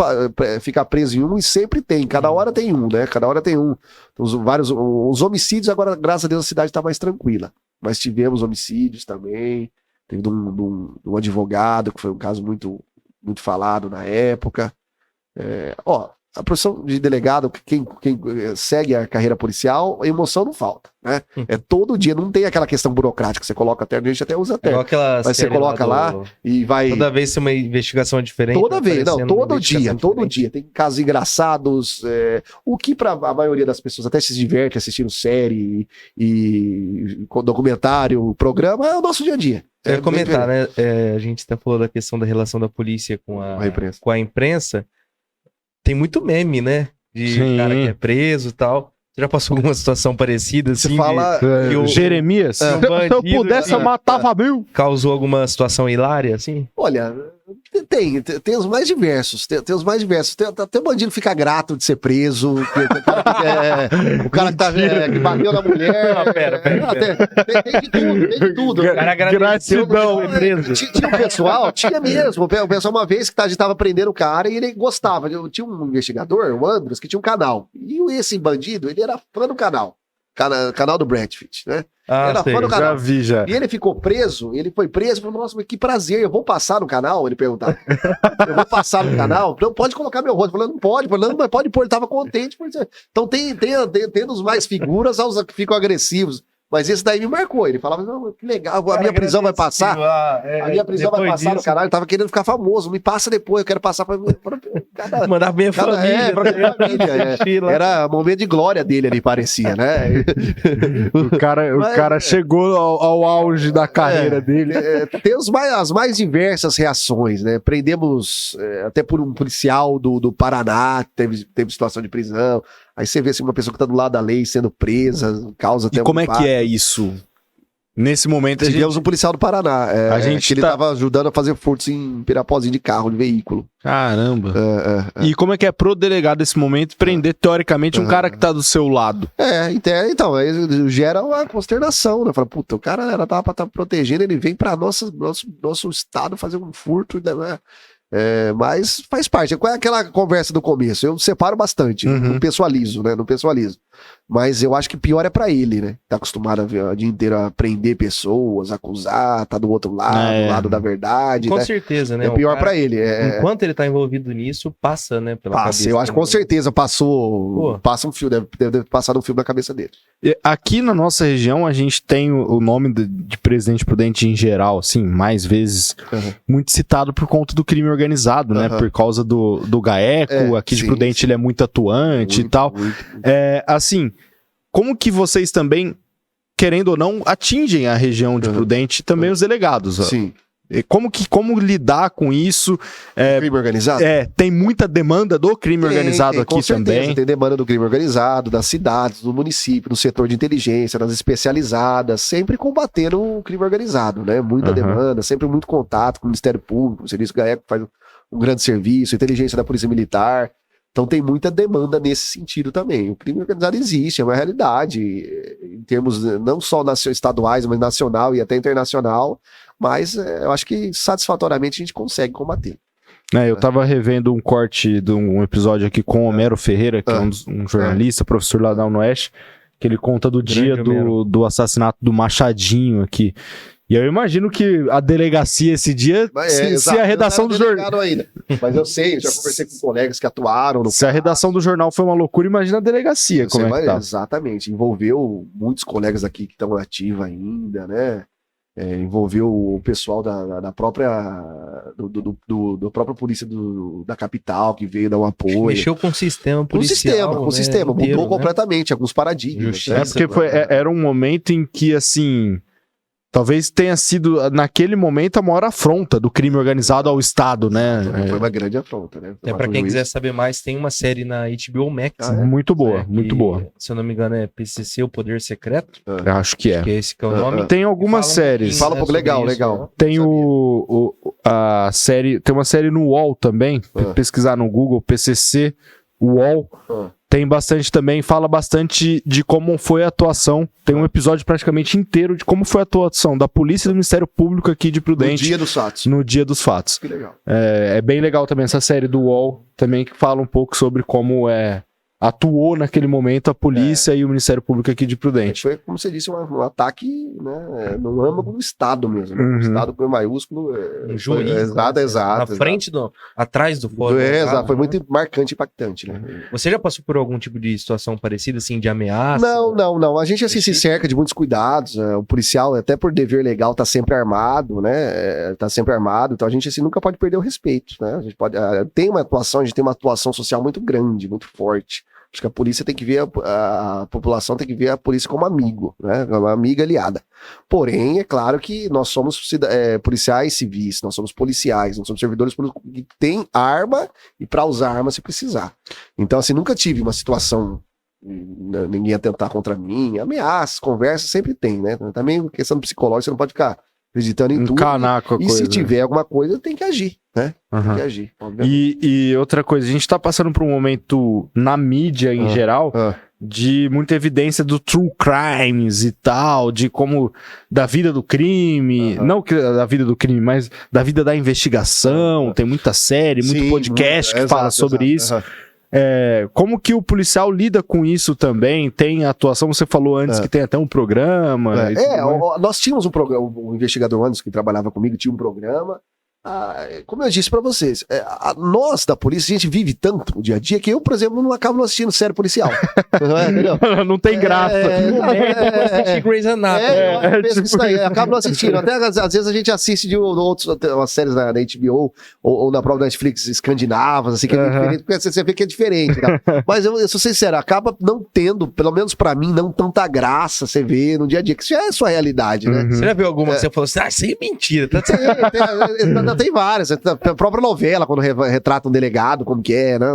ficar preso em um, e sempre tem. Cada hora tem um, né? Cada hora tem um. Os homicídios, agora, graças a Deus, a cidade está mais tranquila. Mas tivemos homicídios também. Teve de um advogado, que foi um caso muito, muito falado na época. A profissão de delegado, quem segue a carreira policial, a emoção não falta, né? Todo dia, não tem aquela questão burocrática, você coloca terno, a gente até usa terno, mas você coloca lá e vai... Toda vez tem uma investigação diferente. Toda vez, não, todo dia, tem casos engraçados, o que para a maioria das pessoas até se diverte assistindo série e documentário, programa, é o nosso dia a dia. Eu ia comentar, né? A gente até falou da questão da relação da polícia com a imprensa. Tem muito meme, né? De cara que é preso e tal. Você já passou alguma situação parecida, assim? Você fala... Jeremias? Se eu pudesse, eu matava 1000. Causou alguma situação hilária, assim? Olha, tem os mais diversos. Tem os mais diversos. Até o bandido fica grato de ser preso. O cara que bateu na mulher. Não, pera. Tem de tudo. O cara agradeceu por Gratidão. ser preso. Tinha um pessoal, tinha mesmo. O pessoal, uma vez que a gente tava prendendo o cara e ele gostava. Tinha um investigador, o Andros, que tinha um canal. E esse bandido, ele era fã do canal do Brad Pitt, né? Era sei, fã do Já canal. vi, já. E ele ficou preso, ele foi preso, falou, nossa, mas que prazer, eu vou passar no canal? Ele perguntava. Eu vou passar no canal? Não, pode colocar meu rosto. Falando, não pode, falando, mas pode pôr, ele tava contente. Então tem os mais figuras aos que ficam agressivos. Mas esse daí me marcou. Ele falava, não, que legal, a minha prisão vai passar. A minha prisão vai passar no canal. Ele tava querendo ficar famoso. Me passa depois, eu quero passar pra cada. Mandar minha família. Pra minha família. Era momento de glória dele ali, parecia, né? O cara chegou ao auge da carreira dele. Tem as mais diversas reações, né? Prendemos até por um policial do Paraná, teve situação de prisão. Aí você vê assim, uma pessoa que tá do lado da lei sendo presa, causa até E como é que é isso? Nesse momento, Tivemos um policial do Paraná. A gente que ele tava ajudando a fazer furtos em Pirapozinho de carro, de veículo. Caramba. E como é que é pro delegado nesse momento prender, teoricamente, um cara que tá do seu lado? Então, aí gera uma consternação, né? Fala, puta, o cara era tava pra estar protegendo, ele vem pra nosso estado fazer um furto, né? Mas faz parte. Qual é aquela conversa do começo? Eu separo bastante, não pessoalizo, né? Não pessoalizo. Mas eu acho que pior é pra ele, né? Tá acostumado o dia inteiro a prender pessoas, acusar, tá do outro lado, do lado da verdade. Com né? certeza, né? É pior pra ele. Enquanto ele tá envolvido nisso, passa, né? Pela cabeça. Eu acho que com certeza passou. Passa um fio, deve ter passado um fio na cabeça dele. Aqui na nossa região, a gente tem o nome de Presidente Prudente em geral, assim, mais vezes muito citado por conta do crime organizado, né? Por causa do GAECO, aqui de Prudente ele é muito atuante e tal. Assim, como que vocês também, querendo ou não, atingem a região de Prudente e também os delegados? Sim. Como lidar com isso? Crime organizado? Tem muita demanda do crime organizado aqui com certeza, também. Tem demanda do crime organizado, das cidades, do município, no setor de inteligência, das especializadas, sempre combatendo o crime organizado, né? Muita demanda, sempre muito contato com o Ministério Público, o Serviço GAECO faz um grande serviço, inteligência da Polícia Militar. Então tem muita demanda nesse sentido também. O crime organizado existe, é uma realidade, em termos não só estaduais, mas nacional e até internacional, mas eu acho que satisfatoriamente a gente consegue combater. Eu tava revendo um corte de um episódio aqui com o Homero Ferreira, que é um jornalista, professor lá da UNOeste, que ele conta do dia do assassinato do Machadinho aqui. E eu imagino que a delegacia esse dia, se a redação do jornal... ainda, mas eu sei, eu já conversei com colegas que atuaram no Se a redação do jornal foi uma loucura, imagina a delegacia, como é que tá. Exatamente, envolveu muitos colegas aqui que estão ativos ainda, né? Envolveu o pessoal da própria do própria polícia da capital que veio dar um apoio. Mexeu com o sistema policial. Com o sistema, inteiro, mudou completamente alguns paradigmas. Justiça, porque era um momento em que, assim... Talvez tenha sido, naquele momento, a maior afronta do crime organizado ao Estado, né? Foi uma grande afronta, né? Pra quem quiser saber mais, tem uma série na HBO Max. Muito boa, muito boa. Se eu não me engano, é PCC, O Poder Secreto. Acho que é. Que esse que é o nome. Tem algumas séries. Fala um pouco, legal. Tem a série, tem uma série no UOL também, pesquisar no Google, PCC, UOL. Tem bastante também, fala bastante de como foi a atuação. Tem um episódio praticamente inteiro de como foi a atuação da polícia e do Ministério Público aqui de Prudente. No dia dos fatos. No dia dos fatos. Que legal. É bem legal também essa série do UOL, também que fala um pouco sobre como atuou naquele momento a polícia e o Ministério Público aqui de Prudente. Foi, como você disse, um ataque, né, no âmago do Estado mesmo. Né? O Estado com maiúsculo. Um juiz. Exato. Na frente, atrás do fórum. Exato, foi muito marcante e impactante. Né? Você já passou por algum tipo de situação parecida, assim, de ameaça? Não. A gente, assim, se cerca de muitos cuidados. O policial, até por dever legal, tá sempre armado, né? Tá sempre armado. Então a gente, assim, nunca pode perder o respeito, né? A gente pode... a gente tem uma atuação social muito grande, muito forte. Acho que a polícia tem que ver, a população tem que ver a polícia como amigo, né? Uma amiga aliada. Porém, é claro que nós somos policiais civis, nós somos policiais, nós somos servidores públicos que têm arma e para usar arma se precisar. Então, assim, nunca tive uma situação, ninguém ia tentar contra mim, ameaças, conversas sempre tem, né? Também questão psicológica, você não pode ficar acreditando em tudo. E se tiver alguma coisa, tem que agir, né? Tem que agir. E outra coisa, a gente tá passando por um momento na mídia em geral de muita evidência do true crimes e tal, de como da vida do crime, não da vida do crime, mas da vida da investigação, tem muita série, muito podcast que fala sobre isso. Como que o policial lida com isso também? Tem atuação, você falou antes que tem até um programa. Nós tínhamos um programa, o investigador Anderson que trabalhava comigo tinha um programa. Como eu disse pra vocês, nós da polícia, a gente vive tanto no dia a dia que eu, por exemplo, não acabo não assistindo série policial. Não tem graça. Assistir Grey's Anatomy. Eu penso isso aí, eu acabo não assistindo. Até às vezes a gente assiste de umas séries na HBO ou na própria Netflix escandinavas, assim, que é diferente, porque você vê que é diferente. Tá? Mas eu sou sincero, acaba não tendo, pelo menos pra mim, não tanta graça você vê no dia a dia, que isso já é a sua realidade, né? Você já viu alguma que você falou assim, isso aí é mentira. Tem várias, a própria novela, quando retrata um delegado, como que é, né?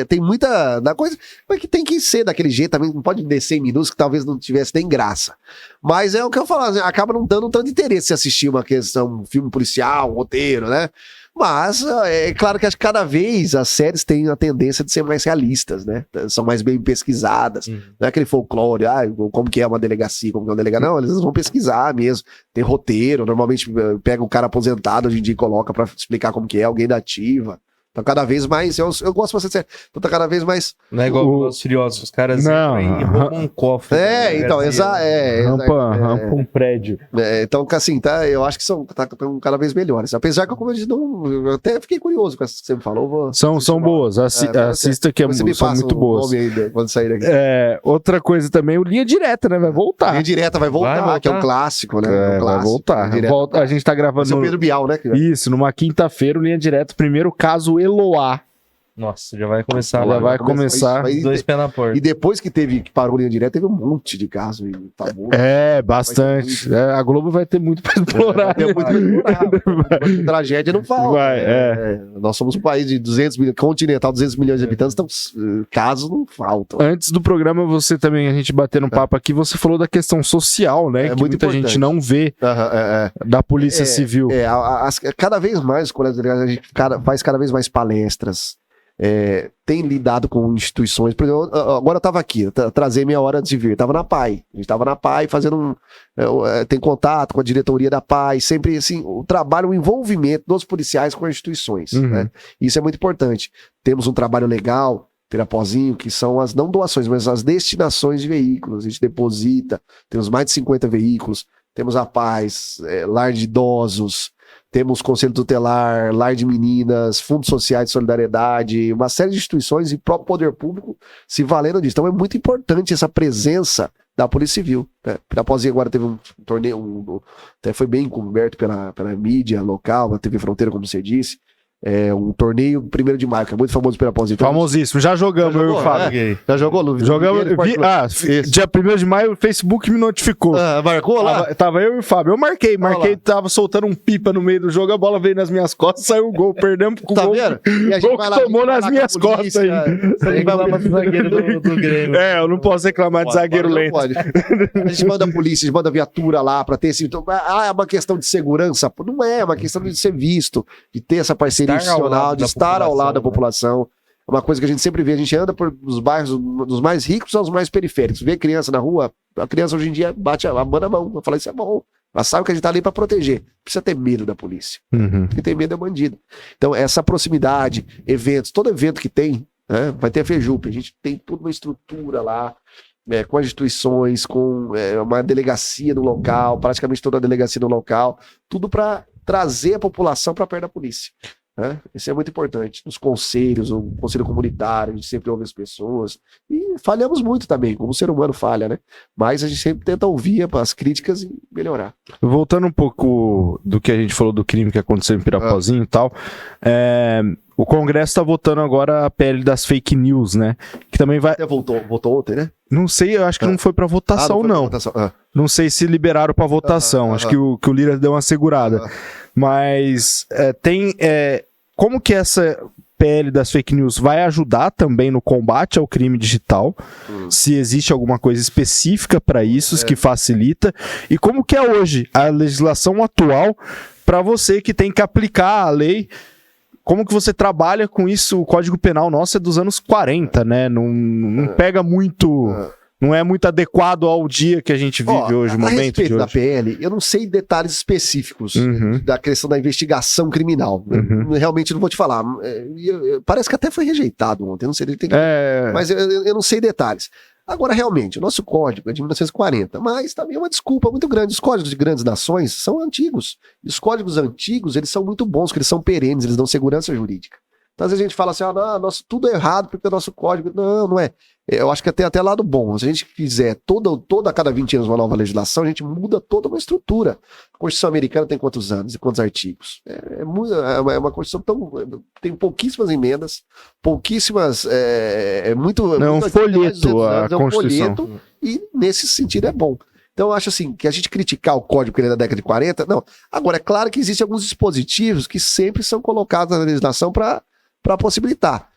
Tem muita coisa, mas que tem que ser daquele jeito também, não pode descer em minutos que talvez não tivesse nem graça. Mas é o que eu falo, acaba não dando tanto interesse se assistir um filme policial, um roteiro, né? Mas é claro que acho que cada vez as séries têm a tendência de ser mais realistas, né? São mais bem pesquisadas. Não é aquele folclore, como que é uma delegacia, como que é um delegado. Não, eles vão pesquisar mesmo. Tem roteiro, normalmente pega um cara aposentado hoje em dia e coloca pra explicar como que é, alguém da ativa. Então, cada vez mais, eu gosto bastante de série. Então, tá cada vez mais... Não é igual os Furiosos, os caras roubam um cofre. Rampa um prédio. Então, assim, eu acho que são cada vez melhores. Apesar que, como eu até fiquei curioso com essa que você me falou. São boas, assista que são muito boas. Quando sair daqui. Outra coisa também, o Linha Direta, né? Vai voltar. Linha Direta vai voltar, que é um clássico, né? Vai voltar. A gente tá gravando... Esse é o Pedro Bial, né? Isso, numa quinta-feira, o Linha Direta, primeiro caso Eloá. Nossa, já vai começar. Já vai começar. Dois pés na porta. E depois que parou Linha Direta, teve um monte de casos. Bastante. A Globo vai ter muito pra explorar. Tragédia não falta. Nós somos um país de 200 milhões, continental, 200 milhões de habitantes, então casos não faltam. Antes do programa, você também, a gente batendo um papo aqui, você falou da questão social, né? Que muita gente não vê da Polícia Civil. Cada vez mais, os colegas delegados, a gente faz cada vez mais palestras. Tem lidado com instituições. Por exemplo, agora eu tava aqui, trazei meia hora antes de vir, tava na PAI. A gente tava na PAI fazendo tem contato com a diretoria da PAI, sempre assim, o trabalho, o envolvimento dos policiais com as instituições. Né? Isso é muito importante. Temos um trabalho legal, Pirapozinho, que são as não doações, mas as destinações de veículos. A gente deposita, temos mais de 50 veículos, temos a Paz, lar de idosos, temos Conselho Tutelar, Lar de Meninas, Fundos Sociais de Solidariedade, uma série de instituições e próprio poder público se valendo disso. Então é muito importante essa presença da Polícia Civil. Né? Pirapozinho agora teve um torneio, até foi bem coberto pela mídia local, a TV Fronteira, como você disse. Um torneio 1º de maio, que é muito famoso pelo Pirapozinho. Famosíssimo, já jogamos, eu e o Fábio. Já jogou, Lu? Jogamos. Dia 1º de maio, o Facebook me notificou. Marcou lá? Tava eu e o Fábio. Eu marquei, tava soltando um pipa no meio do jogo, a bola veio nas minhas costas, saiu o gol, perdemos com o gol. Vendo? E a gente vai lá, tomou nas minhas costas aí. Você reclama do zagueiro do Grêmio. Eu não posso reclamar de zagueiro lento. A gente manda a polícia, a gente manda a viatura lá pra ter esse... é uma questão de segurança. Não é uma questão de ser visto, de ter essa parceria institucional, de estar ao lado da população. É uma coisa que a gente sempre vê, a gente anda nos bairros dos mais ricos aos mais periféricos. Vê criança na rua, a criança hoje em dia bate a mão na mão. Fala, isso é bom. Ela sabe que a gente tá ali pra proteger. Não precisa ter medo da polícia. Quem tem medo é bandido. Então, essa proximidade, eventos, todo evento que tem, né, vai ter a FEJUP. A gente tem toda uma estrutura lá, com as instituições, com uma delegacia no local, praticamente toda a delegacia no local, tudo para trazer a população para perto da polícia. Isso é muito importante. Nos conselhos, o conselho comunitário, a gente sempre ouve as pessoas e falhamos muito também, como o ser humano falha, né? Mas a gente sempre tenta ouvir as críticas e melhorar. Voltando um pouco do que a gente falou do crime que aconteceu em Pirapozinho e tal, o Congresso está votando agora a PL das fake news, né? Que também vai... Até votou ontem, né? Não sei, eu acho que não foi para votação, não. Não sei se liberaram para votação. Acho que o Lira deu uma segurada. Mas como que essa PL das fake news vai ajudar também no combate ao crime digital? Se existe alguma coisa específica para isso, que facilita? E como que é hoje a legislação atual para você que tem que aplicar a lei? Como que você trabalha com isso? O Código Penal nosso é dos anos 40, né? Não pega muito não é muito adequado ao dia que a gente vive hoje, o a momento respeito de da hoje. PL, eu não sei detalhes específicos da questão da investigação criminal. Eu realmente não vou te falar. Parece que até foi rejeitado ontem, não sei. Mas eu não sei detalhes. Agora, realmente, o nosso código é de 1940, mas também é uma desculpa muito grande. Os códigos de grandes nações são antigos. E os códigos antigos, eles são muito bons, porque eles são perenes, eles dão segurança jurídica. Então, às vezes a gente fala assim, tudo é errado porque o nosso código... Não é. Eu acho que tem até lado bom. Se a gente fizer a cada 20 anos uma nova legislação, a gente muda toda uma estrutura. A Constituição americana tem quantos anos e quantos artigos? É uma Constituição tem pouquíssimas emendas, pouquíssimas... Não, um folheto a Constituição. Folheto, e nesse sentido é bom. Então eu acho assim, que a gente criticar o código que ele é da década de 40, não. Agora, é claro que existem alguns dispositivos que sempre são colocados na legislação para possibilitar.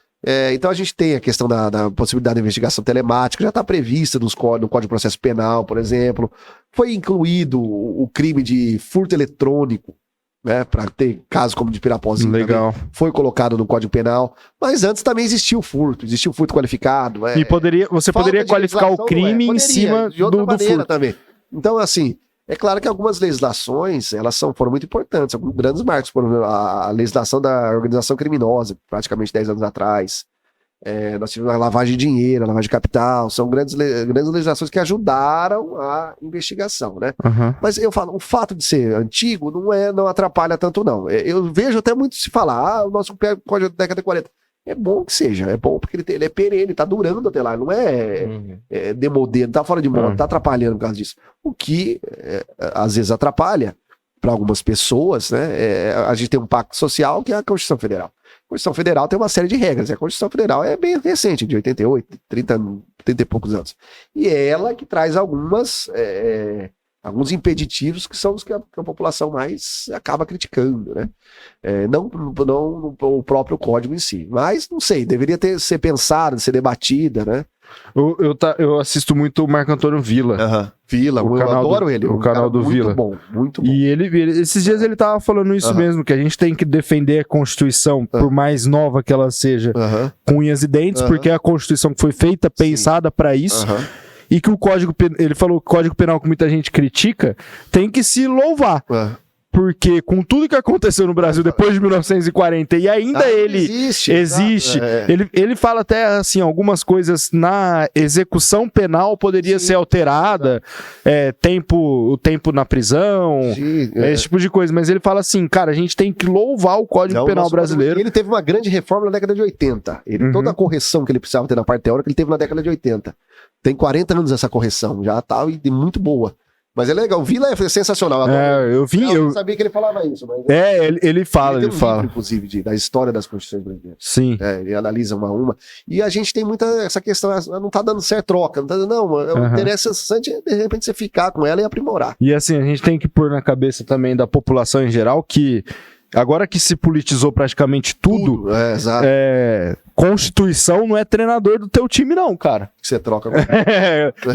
Então a gente tem a questão da possibilidade de investigação telemática, já está prevista no Código de Processo Penal, por exemplo. Foi incluído o crime de furto eletrônico, né, para ter casos como de Pirapozinho. Legal. Também, foi colocado no Código Penal, mas antes também existiu furto qualificado. E você poderia qualificar o crime em cima de outra do maneira furto. também. Então, assim, é claro que algumas legislações, elas foram muito importantes, alguns grandes marcos, por exemplo, a legislação da organização criminosa, praticamente 10 anos atrás. Nós tivemos a lavagem de dinheiro, a lavagem de capital, são grandes legislações que ajudaram a investigação, né? Uhum. Mas eu falo, o fato de ser antigo não atrapalha tanto, não. Eu vejo até muito se falar, o nosso código da década de 40. É bom que seja, é bom porque ele é perene, tá durando até lá, não é demodê, não tá fora de moda, não tá atrapalhando por causa disso. O que às vezes atrapalha para algumas pessoas, né? A gente tem um pacto social que é a Constituição Federal. A Constituição Federal tem uma série de regras, e a Constituição Federal é bem recente, de 88, 30 e poucos anos. E é ela que traz alguns impeditivos que são os que a população mais acaba criticando, né? Não o próprio código em si. Mas, não sei, deveria ser pensado, ser debatida, né? Eu assisto muito o Marco Antônio Villa. Villa, eu adoro ele. O canal do Villa. Muito bom. E esses dias ele tava falando isso mesmo, que a gente tem que defender a Constituição, por mais nova que ela seja, com unhas e dentes, porque é a Constituição que foi feita, pensada para isso. E que ele falou que o Código Penal, que muita gente critica, tem que se louvar. Porque com tudo que aconteceu no Brasil depois de 1940 e ainda existe. Ele fala até assim, algumas coisas na execução penal poderia ser alterada, o tempo na prisão, esse tipo de coisa. Mas ele fala assim, cara, a gente tem que louvar o Código Penal brasileiro. Ele teve uma grande reforma na década de 80. Toda a correção que ele precisava ter na parte teórica, ele teve na década de 80. Tem 40 anos essa correção, já tá e muito boa. Mas é legal, o Villa é sensacional. Eu sabia que ele falava isso. Mas ele fala. Livro, inclusive, da história das Constituições brasileiras. Sim. Ele analisa uma a uma. E a gente tem muita essa questão, não tá dando certo troca. Não tá dando, o interessante é, de repente, você ficar com ela e aprimorar. E assim, a gente tem que pôr na cabeça também da população em geral que, agora que se politizou praticamente tudo, exato. Constituição não é treinador do teu time, não, cara. Que você troca.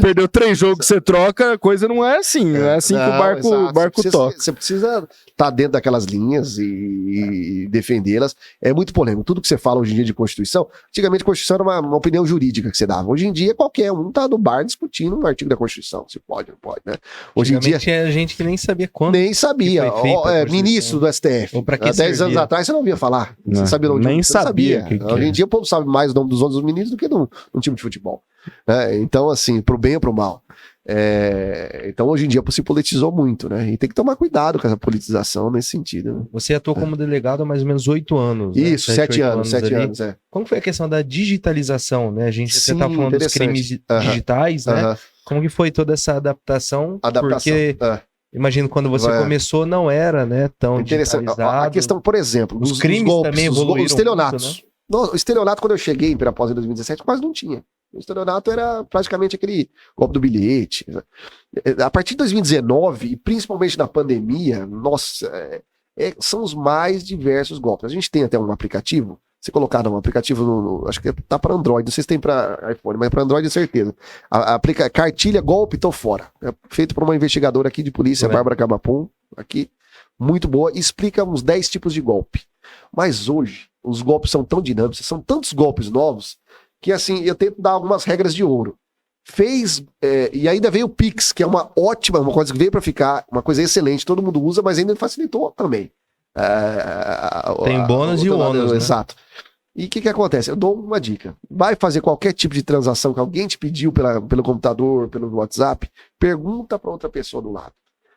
Perdeu 3 jogos que você troca, a coisa não é assim. Não é assim que o barco toca. Você precisa estar dentro daquelas linhas e defendê-las. É muito polêmico. Tudo que você fala hoje em dia de Constituição, antigamente a Constituição era uma opinião jurídica que você dava. Hoje em dia, qualquer um tá no bar discutindo um artigo da Constituição. Se pode, não pode, né? Hoje em dia. Tinha gente que nem sabia quando. Nem sabia. Ministro do STF. Há 10 anos atrás você não ouvia falar. Você sabia onde nem sabia. Hoje em dia o povo sabe mais o nome dos outros ministros do que num time de futebol. Então, assim, pro bem ou pro mal. Então, hoje em dia se politizou muito, né? E tem que tomar cuidado com essa politização nesse sentido. Né? Você atuou como delegado há mais ou menos 8 anos. Isso, 7 anos. Como foi a questão da digitalização, né? A gente até tá falando dos crimes digitais, né? Como que foi toda essa adaptação? Porque imagino quando você começou não era, né, tão digitalizado. A questão, por exemplo, os crimes golpes, também evoluíram os estelionatos. muito, né? O estelionato, quando eu cheguei em Pirapós em 2017, quase não tinha. O estelionato era praticamente aquele golpe do bilhete. A partir de 2019, e principalmente na pandemia, nossa, são os mais diversos golpes. A gente tem até um aplicativo, você colocar um aplicativo, acho que tá para Android, não sei se tem para iPhone, mas para Android é certeza. Cartilha Golpe, tô fora. É feito por uma investigadora aqui de polícia, Bárbara Camapum, aqui, muito boa, e explica uns 10 tipos de golpe. Mas hoje, os golpes são tão dinâmicos, são tantos golpes novos, que assim, eu tento dar algumas regras de ouro. fez, e ainda veio o Pix, que é uma ótima, uma coisa que veio para ficar, uma coisa excelente, todo mundo usa, mas ainda facilitou também. Tem bônus e o ônus, né? Exato. E o que acontece? Eu dou uma dica. Vai fazer qualquer tipo de transação que alguém te pediu pelo computador, pelo WhatsApp, pergunta para outra pessoa do lado.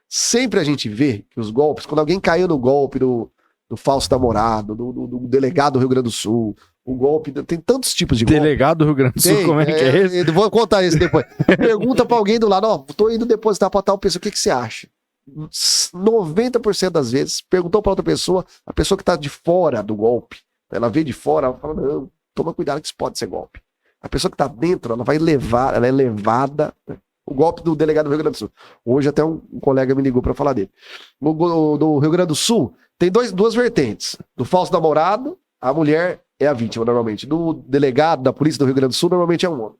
Sempre a gente vê que os golpes, quando alguém caiu no golpe do falso namorado, do delegado do Rio Grande do Sul, o golpe, tem tantos tipos de golpe. Delegado do Rio Grande do Sul, como é que é esse? Eu vou contar isso depois. Pergunta pra alguém do lado, ó, tô indo depositar pra tal pessoa, o que você acha? 90% das vezes, perguntou pra outra pessoa, a pessoa que tá de fora do golpe, ela vê de fora, ela fala, não, toma cuidado que isso pode ser golpe. A pessoa que tá dentro, ela é levada, o golpe do delegado do Rio Grande do Sul. Hoje até um colega me ligou pra falar dele. Do Rio Grande do Sul, tem duas vertentes. Do falso namorado, a mulher é a vítima, normalmente. Do delegado da polícia do Rio Grande do Sul, normalmente é um homem.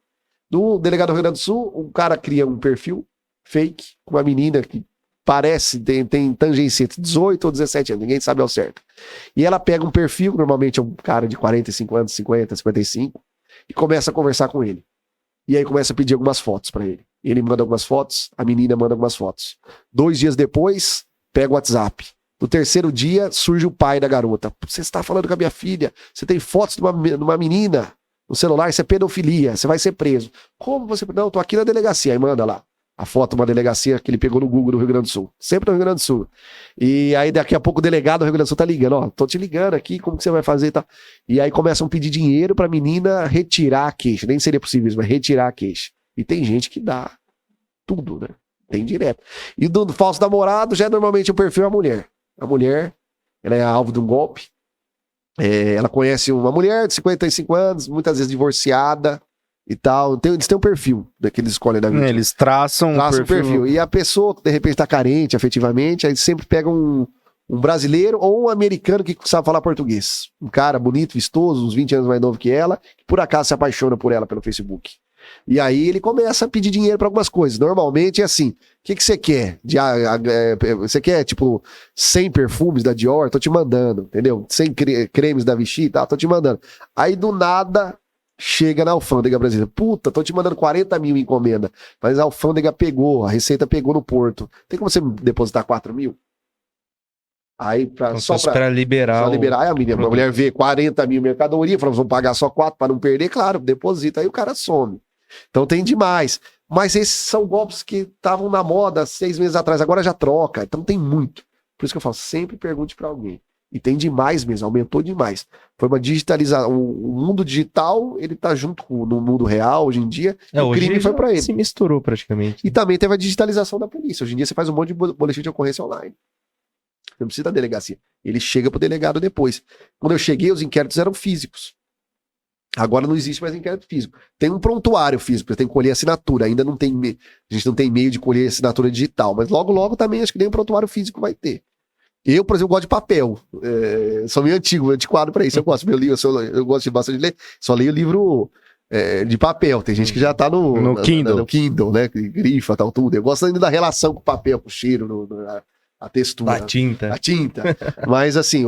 Do delegado do Rio Grande do Sul, um cara cria um perfil fake com uma menina que parece, tem tangência entre 18 ou 17 anos, ninguém sabe ao certo. E ela pega um perfil, normalmente é um cara de 45 anos, 50, 55, e começa a conversar com ele. E aí começa a pedir algumas fotos pra ele. Ele manda algumas fotos, a menina manda algumas fotos. 2 dias depois, pega o WhatsApp. No 3º dia, surge o pai da garota. Você está falando com a minha filha, você tem fotos de uma menina no celular, isso é pedofilia, você vai ser preso. Como você... Não, tô aqui na delegacia. Aí manda lá a foto de uma delegacia que ele pegou no Google do Rio Grande do Sul. Sempre no Rio Grande do Sul. E aí daqui a pouco o delegado do Rio Grande do Sul tá ligando. Ó, tô te ligando aqui, como que você vai fazer? Tá? E aí começam a pedir dinheiro pra menina retirar a queixa. Nem seria possível isso, mas retirar a queixa. E tem gente que dá tudo, né? Tem direto. E do falso namorado, já normalmente o perfil é a mulher. A mulher, ela é alvo de um golpe. Ela conhece uma mulher de 55 anos, muitas vezes divorciada e tal. Eles têm um perfil que eles escolhem da vida. Eles traçam um perfil. E a pessoa, de repente, está carente afetivamente, aí sempre pega um brasileiro ou um americano que sabe falar português. Um cara bonito, vistoso, uns 20 anos mais novo que ela, que por acaso se apaixona por ela pelo Facebook. E aí ele começa a pedir dinheiro para algumas coisas. Normalmente é assim, o que você quer? Você quer, tipo, 100 perfumes da Dior? Tô te mandando, entendeu? 100 cremes da Vichy, tá? Tô te mandando. Aí do nada chega na alfândega brasileira. Puta, tô te mandando 40 mil em encomenda. Mas a alfândega pegou, a Receita pegou no porto. Tem como você depositar 4 mil? Aí só pra liberar. Aí a mulher vê 40 mil em mercadoria, fala, vamos pagar só 4 para não perder, claro, deposita. Aí o cara some. Então tem demais. Mas esses são golpes que estavam na moda 6 meses atrás, agora já troca. Então tem muito. Por isso que eu falo, sempre pergunte para alguém. E tem demais mesmo, aumentou demais. Foi uma digitalização. O mundo digital, ele tá junto no mundo real hoje em dia. O crime foi para ele. Se misturou praticamente. E também teve a digitalização da polícia. Hoje em dia você faz um monte de boletim de ocorrência online. Você não precisa da delegacia. Ele chega pro delegado depois. Quando eu cheguei, os inquéritos eram físicos. Agora não existe mais inquérito físico. Tem um prontuário físico, você tem que colher assinatura. Ainda não tem, a gente não tem meio de colher assinatura digital, mas logo também acho que nem um prontuário físico vai ter. Eu, por exemplo, gosto de papel. Sou meio antiquado para isso. Eu gosto meu livro, eu gosto de bastante de ler. Só leio livro de papel. Tem gente que já tá no Kindle. No Kindle, né? Que grifa, tal, tudo. Eu gosto ainda da relação com o papel, com o cheiro, a textura. A tinta. A tinta. Mas, assim,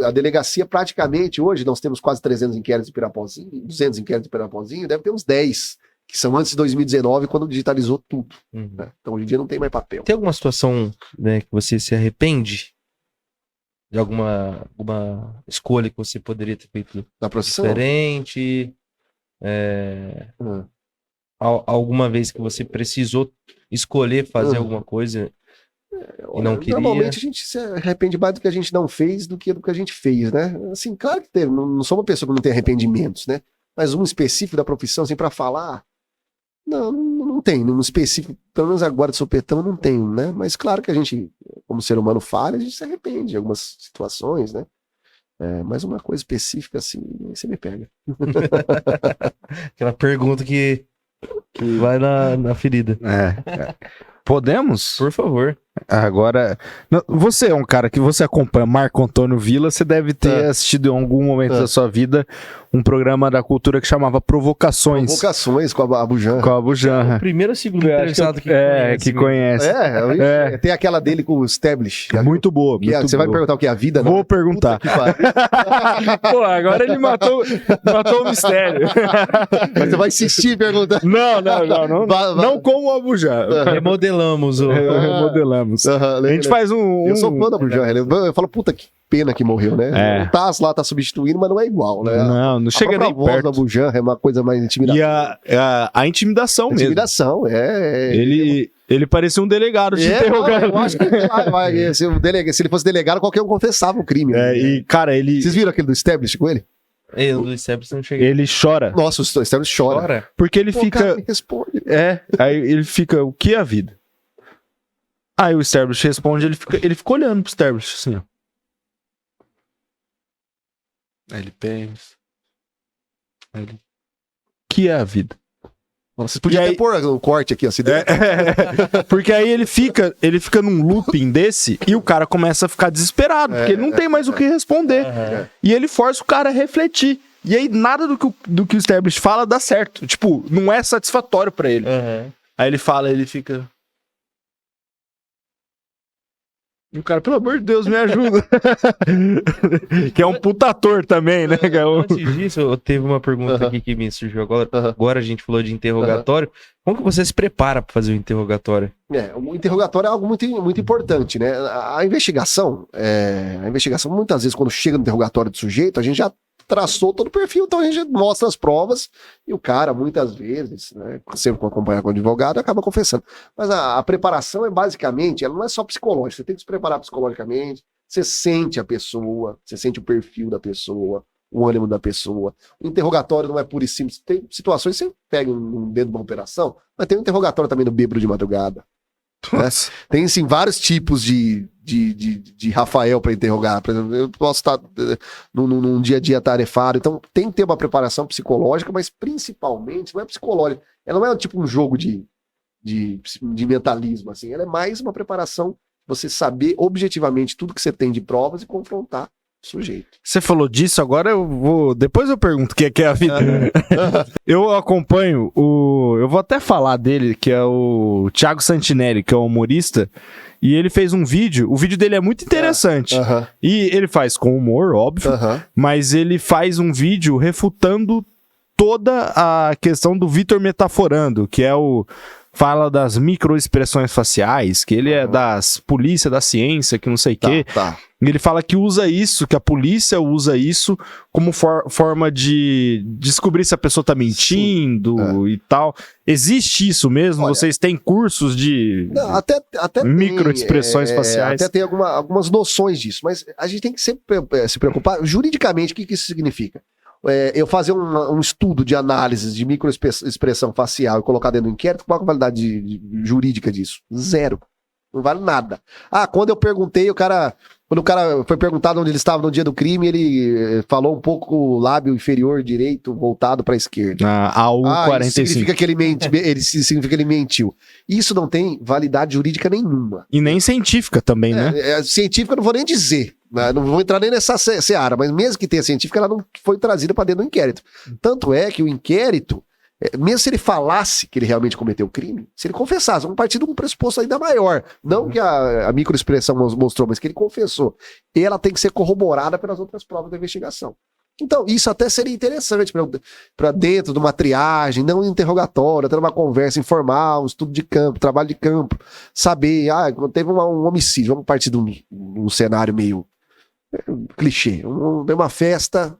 a delegacia praticamente, hoje, nós temos quase 300 inquéritos de Pirapozinho, 200 inquéritos de Pirapozinho, deve ter uns 10, que são antes de 2019, quando digitalizou tudo. Né? Então, hoje em dia não tem mais papel. Tem alguma situação, né, que você se arrepende? De alguma escolha que você poderia ter feito na procissão? Diferente? Alguma vez que você precisou escolher fazer alguma coisa e não queria? Normalmente a gente se arrepende mais do que a gente não fez do que do que a gente fez, né? Assim, claro que teve. Não sou uma pessoa que não tem arrependimentos, né? Mas um específico da profissão, assim, pra falar... Não tem. No específico, pelo menos agora de sopetão, não tem, né? Mas claro que a gente, como ser humano falha, a gente se arrepende de algumas situações, né? Mas uma coisa específica, assim, você me pega. Aquela pergunta que vai na ferida. Podemos? Por favor. Agora, você é um cara que você acompanha Marco Antônio Villa, você deve ter assistido em algum momento da sua vida um programa da cultura que chamava Provocações. Provocações com a Abu Janra. Com a Abu Janra. O primeiro ou segundo interessado que conhece. Tem aquela dele com o Stablish. Muito boa. Você vai perguntar o que é a vida? Vou perguntar. Pô, agora ele matou o mistério. Mas você vai insistir perguntando. Não como o Abu Janra. Remodelamos. Remodelamos. A gente faz um... Eu sou fã da Abu Janra. Eu falo, puta que pena que morreu, né? O Taz lá tá substituindo, mas não é igual, né? Não chega nem voz perto. da Abu Janra é uma coisa mais intimidadora. E a intimidação mesmo. Intimidação, Ele parecia um delegado te interrogando. Eu acho que se ele fosse delegado, qualquer um confessava o crime. E, cara, ele... Vocês viram aquele do Stablish com ele? Do Stablish não cheguei. Ele chora. Nossa, o Stablish chora. Porque ele fica... Cara, me responde. Aí ele fica, o que é a vida? Aí o Stablish responde, ele fica olhando pro Stablish, assim, ó. Aí ele pensa. Aí ele... Que é a vida? Nossa, você podia até pôr um corte aqui, assim. Porque aí ele fica num looping desse e o cara começa a ficar desesperado, porque ele não tem mais o que responder. E ele força o cara a refletir. E aí nada do que o Stablish fala dá certo. Tipo, não é satisfatório pra ele. Aí ele fica... E o cara, pelo amor de Deus, me ajuda. Que é um puta ator também, né? Antes disso, teve uma pergunta aqui que me surgiu agora. Agora a gente falou de interrogatório. Como que você se prepara para fazer o interrogatório? O interrogatório é algo muito, muito importante, né? A investigação, muitas vezes, quando chega no interrogatório do sujeito, a gente já traçou todo o perfil, então a gente mostra as provas e o cara, muitas vezes, né, sempre com acompanhar com o advogado, acaba confessando. Mas a preparação é basicamente, ela não é só psicológica, você tem que se preparar psicologicamente, você sente a pessoa, você sente o perfil da pessoa, o ânimo da pessoa. O interrogatório não é puro e simples, tem situações que você pega dentro de uma operação, mas tem um interrogatório também no bêbado de madrugada. Né? Tem, sim, vários tipos de Rafael para interrogar. Por exemplo, eu posso estar num dia a dia tarefado, então tem que ter uma preparação psicológica, mas principalmente não é psicológica. Ela não é tipo um jogo de mentalismo, assim. Ela é mais uma preparação, você saber objetivamente tudo que você tem de provas e confrontar o sujeito. Você falou disso, agora eu vou... Depois eu pergunto o que é a vida. Eu acompanho eu vou até falar dele, que é o Thiago Santinelli, que é um humorista, e ele fez um vídeo, o vídeo dele é muito interessante. E ele faz com humor, óbvio, mas ele faz um vídeo refutando toda a questão do Vitor Metaforando, que é fala das microexpressões faciais, que ele é das polícia, da ciência, que não sei o quê. E ele fala que usa isso, que a polícia usa isso como forma de descobrir se a pessoa tá mentindo e tal. Existe isso mesmo? Olha, vocês têm cursos de até microexpressões faciais? Até tem algumas noções disso, mas a gente tem que sempre se preocupar juridicamente, o que isso significa? Eu fazer um estudo de análise de microexpressão facial e colocar dentro do inquérito, qual a validade jurídica disso? Zero. Não vale nada. Quando eu perguntei, quando o cara foi perguntado onde ele estava no dia do crime, ele falou um pouco o lábio inferior direito voltado para a esquerda. A145. Isso significa que ele mentiu. Isso não tem validade jurídica nenhuma. E nem científica também, né? Científica eu não vou nem dizer. Não vou entrar nem nessa seara, mas mesmo que tenha científica, ela não foi trazida para dentro do inquérito. Tanto é que o inquérito, mesmo se ele falasse que ele realmente cometeu o crime, se ele confessasse, vamos partir de um pressuposto ainda maior. Não que a microexpressão mostrou, mas que ele confessou. E ela tem que ser corroborada pelas outras provas da investigação. Então, isso até seria interessante para dentro de uma triagem, não um interrogatório, até uma conversa informal, um estudo de campo, trabalho de campo, saber, teve um homicídio, vamos partir de um cenário meio clichê, tem uma festa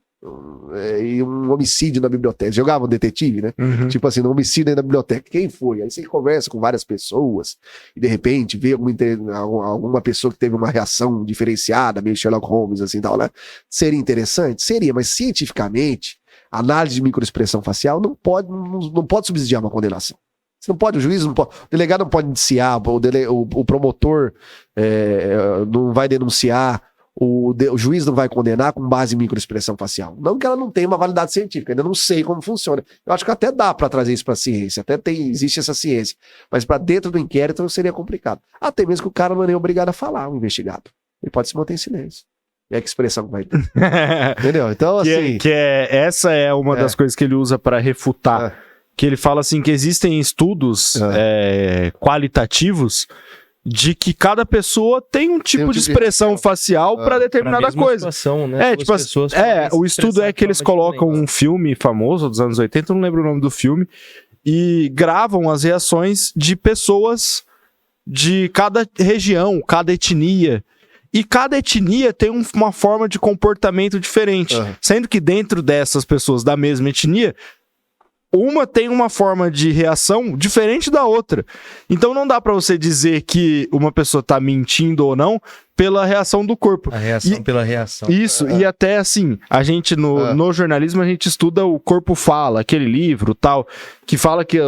e um homicídio na biblioteca. Jogava um detetive, né? Tipo assim, um homicídio na biblioteca. Quem foi? Aí você conversa com várias pessoas e de repente vê alguma pessoa que teve uma reação diferenciada, meio Sherlock Holmes, assim, tal, né? Seria interessante? Seria, mas cientificamente, a análise de microexpressão facial não pode subsidiar uma condenação. Você não pode, o juiz não pode, o delegado não pode indiciar, o promotor não vai denunciar, o juiz não vai condenar com base em microexpressão facial. Não que ela não tenha uma validade científica, ainda não sei como funciona. Eu acho que até dá para trazer isso para a ciência, existe essa ciência. Mas para dentro do inquérito seria complicado. Até mesmo que o cara não é nem obrigado a falar, o investigado. Ele pode se manter em silêncio. E a que expressão que vai ter. Entendeu? Então, assim... Essa é uma das coisas que ele usa para refutar. Que ele fala assim que existem estudos qualitativos de que cada pessoa tem um tipo de expressão facial para determinada coisa. Situação, né? O estudo é que eles colocam um filme famoso dos anos 80, eu não lembro o nome do filme, e gravam as reações de pessoas de cada região, cada etnia. E cada etnia tem uma forma de comportamento diferente. Sendo que dentro dessas pessoas da mesma etnia, uma tem uma forma de reação diferente da outra. Então não dá pra você dizer que uma pessoa tá mentindo ou não pela reação do corpo. A reação pela reação. Isso, e até assim, a gente no jornalismo a gente estuda o Corpo Fala, aquele livro tal, que fala que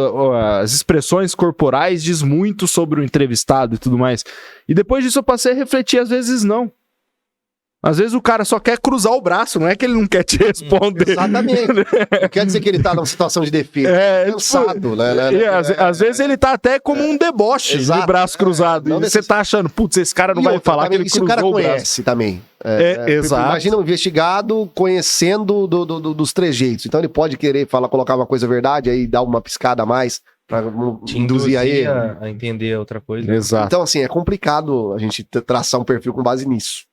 as expressões corporais diz muito sobre o entrevistado e tudo mais. E depois disso eu passei a refletir, às vezes não. Às vezes o cara só quer cruzar o braço, não é que ele não quer te responder. Exatamente. Não quer dizer que ele tá numa situação de defesa. Cansado, né? Às vezes ele tá até como um deboche de braço cruzado. E você tá achando, putz, esse cara não vai falar também, que ele cruzou o braço. O cara conhece também. Exato. Imagina um investigado conhecendo dos trejeitos. Então ele pode querer colocar uma coisa verdade, aí dar uma piscada a mais para induzir a ele. A entender outra coisa. Exato. Então, assim, é complicado a gente traçar um perfil com base nisso.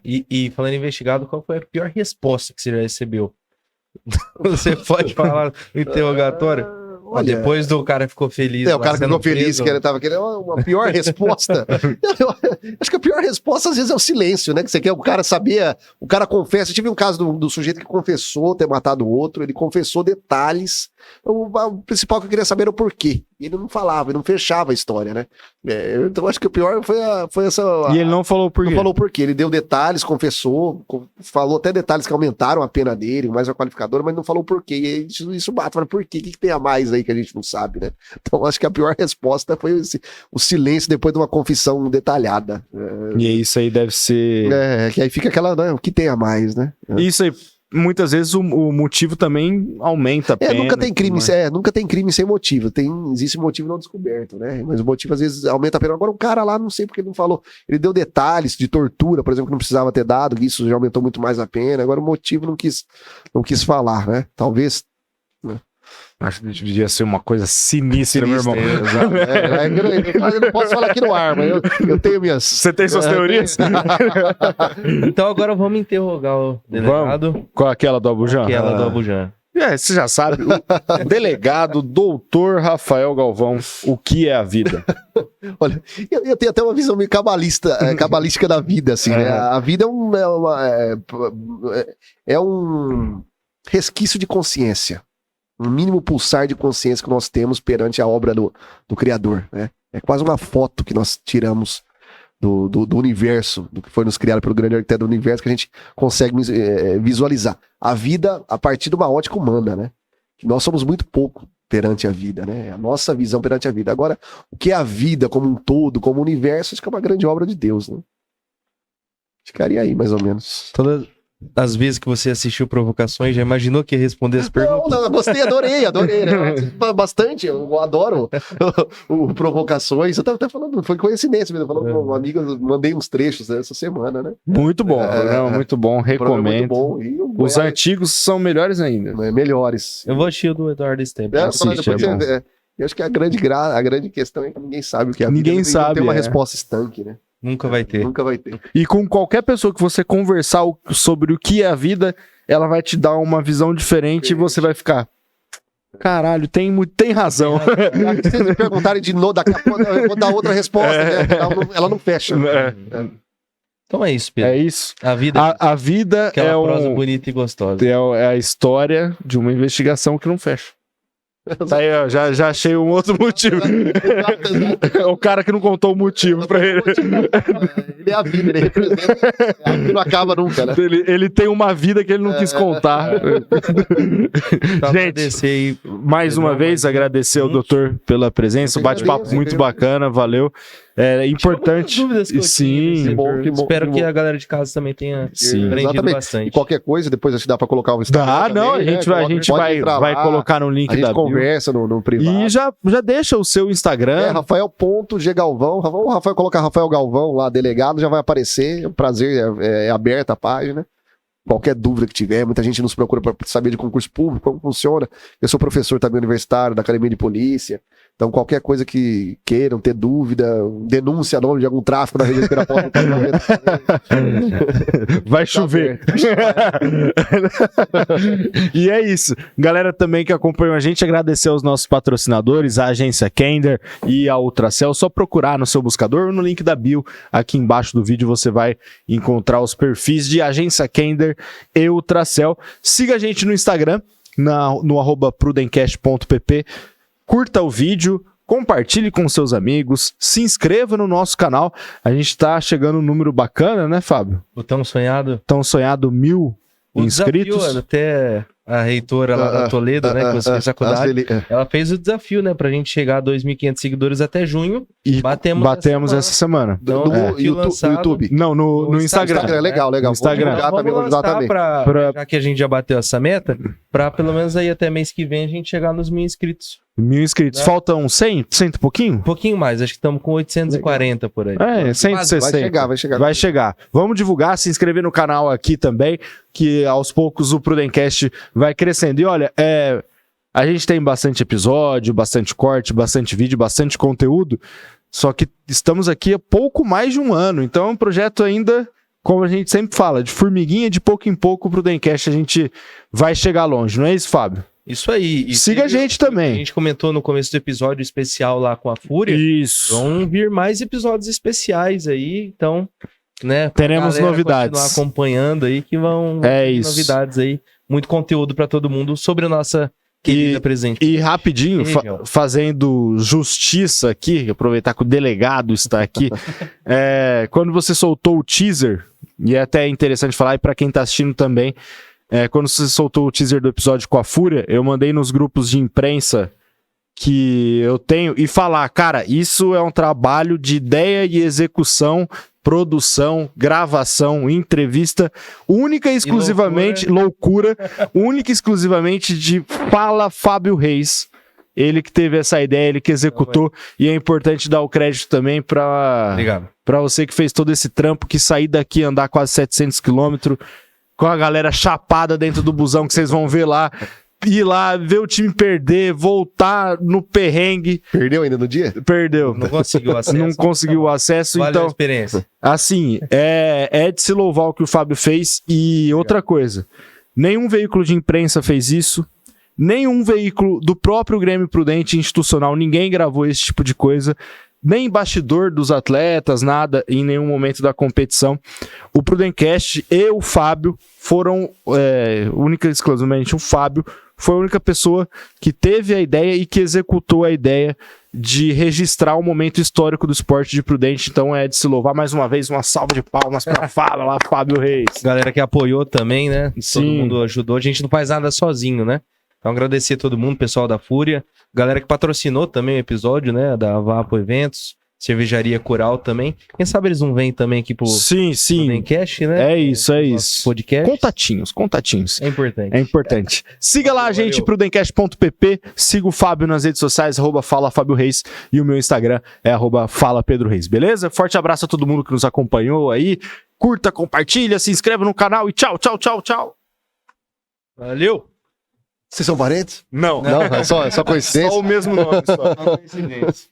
E falando em investigado, qual foi a pior resposta que você já recebeu? Você pode falar no interrogatório? Olha, depois do cara ficou feliz. O cara ficou feliz que ele tava querendo uma pior resposta. Acho que a pior resposta às vezes é o silêncio, né? Que você quer o cara saber, o cara confessa. Eu tive um caso do sujeito que confessou ter matado o outro, ele confessou detalhes. O principal que eu queria saber era o porquê. E ele não falava, ele não fechava a história, né? Então acho que o pior foi essa. E ele não falou por quê? Não falou por quê. Ele deu detalhes, confessou, falou até detalhes que aumentaram a pena dele, mais a qualificadora, mas não falou por quê. E isso bate, fala, por quê? O que tem a mais aí que a gente não sabe, né? Então acho que a pior resposta foi o silêncio depois de uma confissão detalhada. E isso aí deve ser. Que aí fica aquela, né? O que tem a mais, né? Isso aí. Muitas vezes o motivo também aumenta a pena. Nunca tem crime, nunca tem crime sem motivo. Existe motivo não descoberto, né? Mas o motivo às vezes aumenta a pena. Agora o cara lá, não sei porque ele não falou. Ele deu detalhes de tortura, por exemplo, que não precisava ter dado, que isso já aumentou muito mais a pena. Agora o motivo não quis falar, né? Talvez. Né? Acho que devia ser uma coisa sinistra, meu irmão. Eu não posso falar aqui no ar, mas eu tenho minhas... Você tem suas teorias? Então agora vamos interrogar o delegado. Qual é aquela do Abujan? Aquela do Abujan. Você já sabe. O delegado Doutor Rafael Galvão, o que é a vida? Olha, eu tenho até uma visão meio cabalística da vida, assim, né? A vida é um resquício de consciência. Um mínimo pulsar de consciência que nós temos perante a obra do Criador, né? É quase uma foto que nós tiramos do universo, do que foi nos criado pelo grande arquiteto do universo, que a gente consegue visualizar. A vida a partir de uma ótica humana, né? Que nós somos muito pouco perante a vida, né? A nossa visão perante a vida. Agora, o que é a vida como um todo, como universo, acho que é uma grande obra de Deus, né? Ficaria aí, mais ou menos. Todas as vezes que você assistiu Provocações, já imaginou que ia responder as perguntas? Não, gostei, adorei, né? Bastante, eu adoro o Provocações. Eu tava até falando, foi coincidência mesmo, falando com um amigo, mandei uns trechos essa semana, né? Muito bom, muito bom, recomendo. Muito bom. Os antigos são melhores ainda. Melhores. Eu vou assistir o do Eduardo Esteban. Eu acho que a grande questão é que ninguém sabe o que é a vida. Ninguém sabe. Não tem uma resposta estanque, né? Nunca vai ter. E com qualquer pessoa que você conversar sobre o que é a vida, ela vai te dar uma visão diferente e você vai ficar... Caralho, tem razão. Se vocês me perguntarem de novo, daqui a pouco eu vou dar outra resposta. Né? Ela não fecha. Então é isso, Pedro. É isso. A vida, a vida é prosa bonita e gostosa. É a história de uma investigação que não fecha. Tá aí, ó, já achei um outro motivo. É o cara que não contou o motivo pra ele. Ele é a vida, ele representa. A vida não acaba nunca, né? Ele tem uma vida que ele não quis contar. Gente, mais uma vez agradecer ao doutor pela presença, bate-papo muito bacana, valeu. É importante. Dúvidas que eu Sim. tinha, Que bom, espero que que bom. a galera de casa também tenha Sim. aprendido Exatamente. bastante. E qualquer coisa, depois acho que dá pra colocar o Instagram. Ah, também, não, a né? gente vai entrar colocar no link a gente da bio. conversa no privado. E já deixa o seu Instagram. Rafael.ggalvão. O Rafael colocar Rafael Galvão lá, delegado, já vai aparecer. É um prazer, é aberta a página. Qualquer dúvida que tiver, muita gente nos procura para saber de concurso público, como funciona. Eu sou professor também universitário da Academia de Polícia. Então, qualquer coisa que queiram ter dúvida, denúncia nome de algum tráfico na região de Pirapora, Vai chover. E é isso. Galera também que acompanhou a gente, agradecer aos nossos patrocinadores, a agência Kender e a Ultracel. Só procurar no seu buscador ou no link da bio. Aqui embaixo do vídeo você vai encontrar os perfis de agência Kender e Ultracel. Siga a gente no Instagram, no @prudencast.pp. Curta o vídeo, compartilhe com seus amigos, se inscreva no nosso canal. A gente tá chegando um número bacana, né, Fábio? O tão sonhado. Tão sonhado 1000 inscritos. Desafio, até a reitora lá da Toledo, né, que você fez faculdade, ela fez o desafio, né, pra gente chegar a 2.500 seguidores até junho. E batemos essa semana. Então, no YouTube. Não, no Instagram. Legal. No Instagram. Vamos lançar também. já que a gente já bateu essa meta, pra pelo menos aí até mês que vem a gente chegar nos 1.000 inscritos. 1000 inscritos. É. Faltam 100 e pouquinho? Um pouquinho mais, acho que estamos com 840 por aí. 160. Vai chegar. Vai chegar. Vamos divulgar, se inscrever no canal aqui também, que aos poucos o Prudencast vai crescendo. E olha, a gente tem bastante episódio, bastante corte, bastante vídeo, bastante conteúdo, só que estamos aqui há pouco mais de um ano, então é um projeto ainda, como a gente sempre fala, de formiguinha, de pouco em pouco o Prudencast a gente vai chegar longe, não é isso, Fábio? Isso aí. E siga a gente também. A gente comentou no começo do episódio especial lá com a Fúria. Isso. Vão vir mais episódios especiais aí, então, né? Teremos novidades. Continuar acompanhando aí que vão vir novidades aí, muito conteúdo para todo mundo sobre a nossa querida presente. E rapidinho, fazendo justiça aqui, aproveitar que o delegado está aqui, quando você soltou o teaser, e é até interessante falar, e para quem está assistindo também, quando você soltou o teaser do episódio com a Fúria, eu mandei nos grupos de imprensa que eu tenho e falar, cara, isso é um trabalho de ideia e execução, produção, gravação, entrevista, única e exclusivamente, loucura, única e exclusivamente de Fala Fábio Reis. Ele que teve essa ideia, ele que executou, e é importante dar o crédito também para você que fez todo esse trampo, que sair daqui andar quase 700 quilômetros, com a galera chapada dentro do busão que vocês vão ver lá, ir lá, ver o time perder, voltar no perrengue. Perdeu ainda no dia? Perdeu. Não conseguiu acesso. Não conseguiu o acesso, Valeu então... a experiência. Assim, é de se louvar o que o Fábio fez. E outra coisa, nenhum veículo de imprensa fez isso, nenhum veículo do próprio Grêmio Prudente institucional, ninguém gravou esse tipo de coisa, nem bastidor dos atletas, nada, em nenhum momento da competição. O Prudencast e o Fábio foram, única e exclusivamente o Fábio, foi a única pessoa que teve a ideia e que executou a ideia de registrar o momento histórico do esporte de Prudente. Então é de se louvar mais uma vez, uma salva de palmas para Fala lá, Fábio Reis. Galera que apoiou também, né? Sim. Todo mundo ajudou. A gente não faz nada sozinho, né? Então agradecer a todo mundo, pessoal da Fúria, galera que patrocinou também o episódio, né? Da Vapo Eventos, Cervejaria Coral também. Quem sabe eles não vêm também aqui pro Sim. Prudencast, né? É isso. Podcast. Contatinhos. É importante. É importante. Siga lá a gente, prudencast.pp. Siga o Fábio nas redes sociais, @Fala Fábio Reis. E o meu Instagram é @Fala Pedro Reis, beleza? Forte abraço a todo mundo que nos acompanhou aí. Curta, compartilha, se inscreva no canal e tchau. Valeu! Vocês são parentes? Não. Não, é só coincidência. Só o mesmo nome. Só. Coincidência.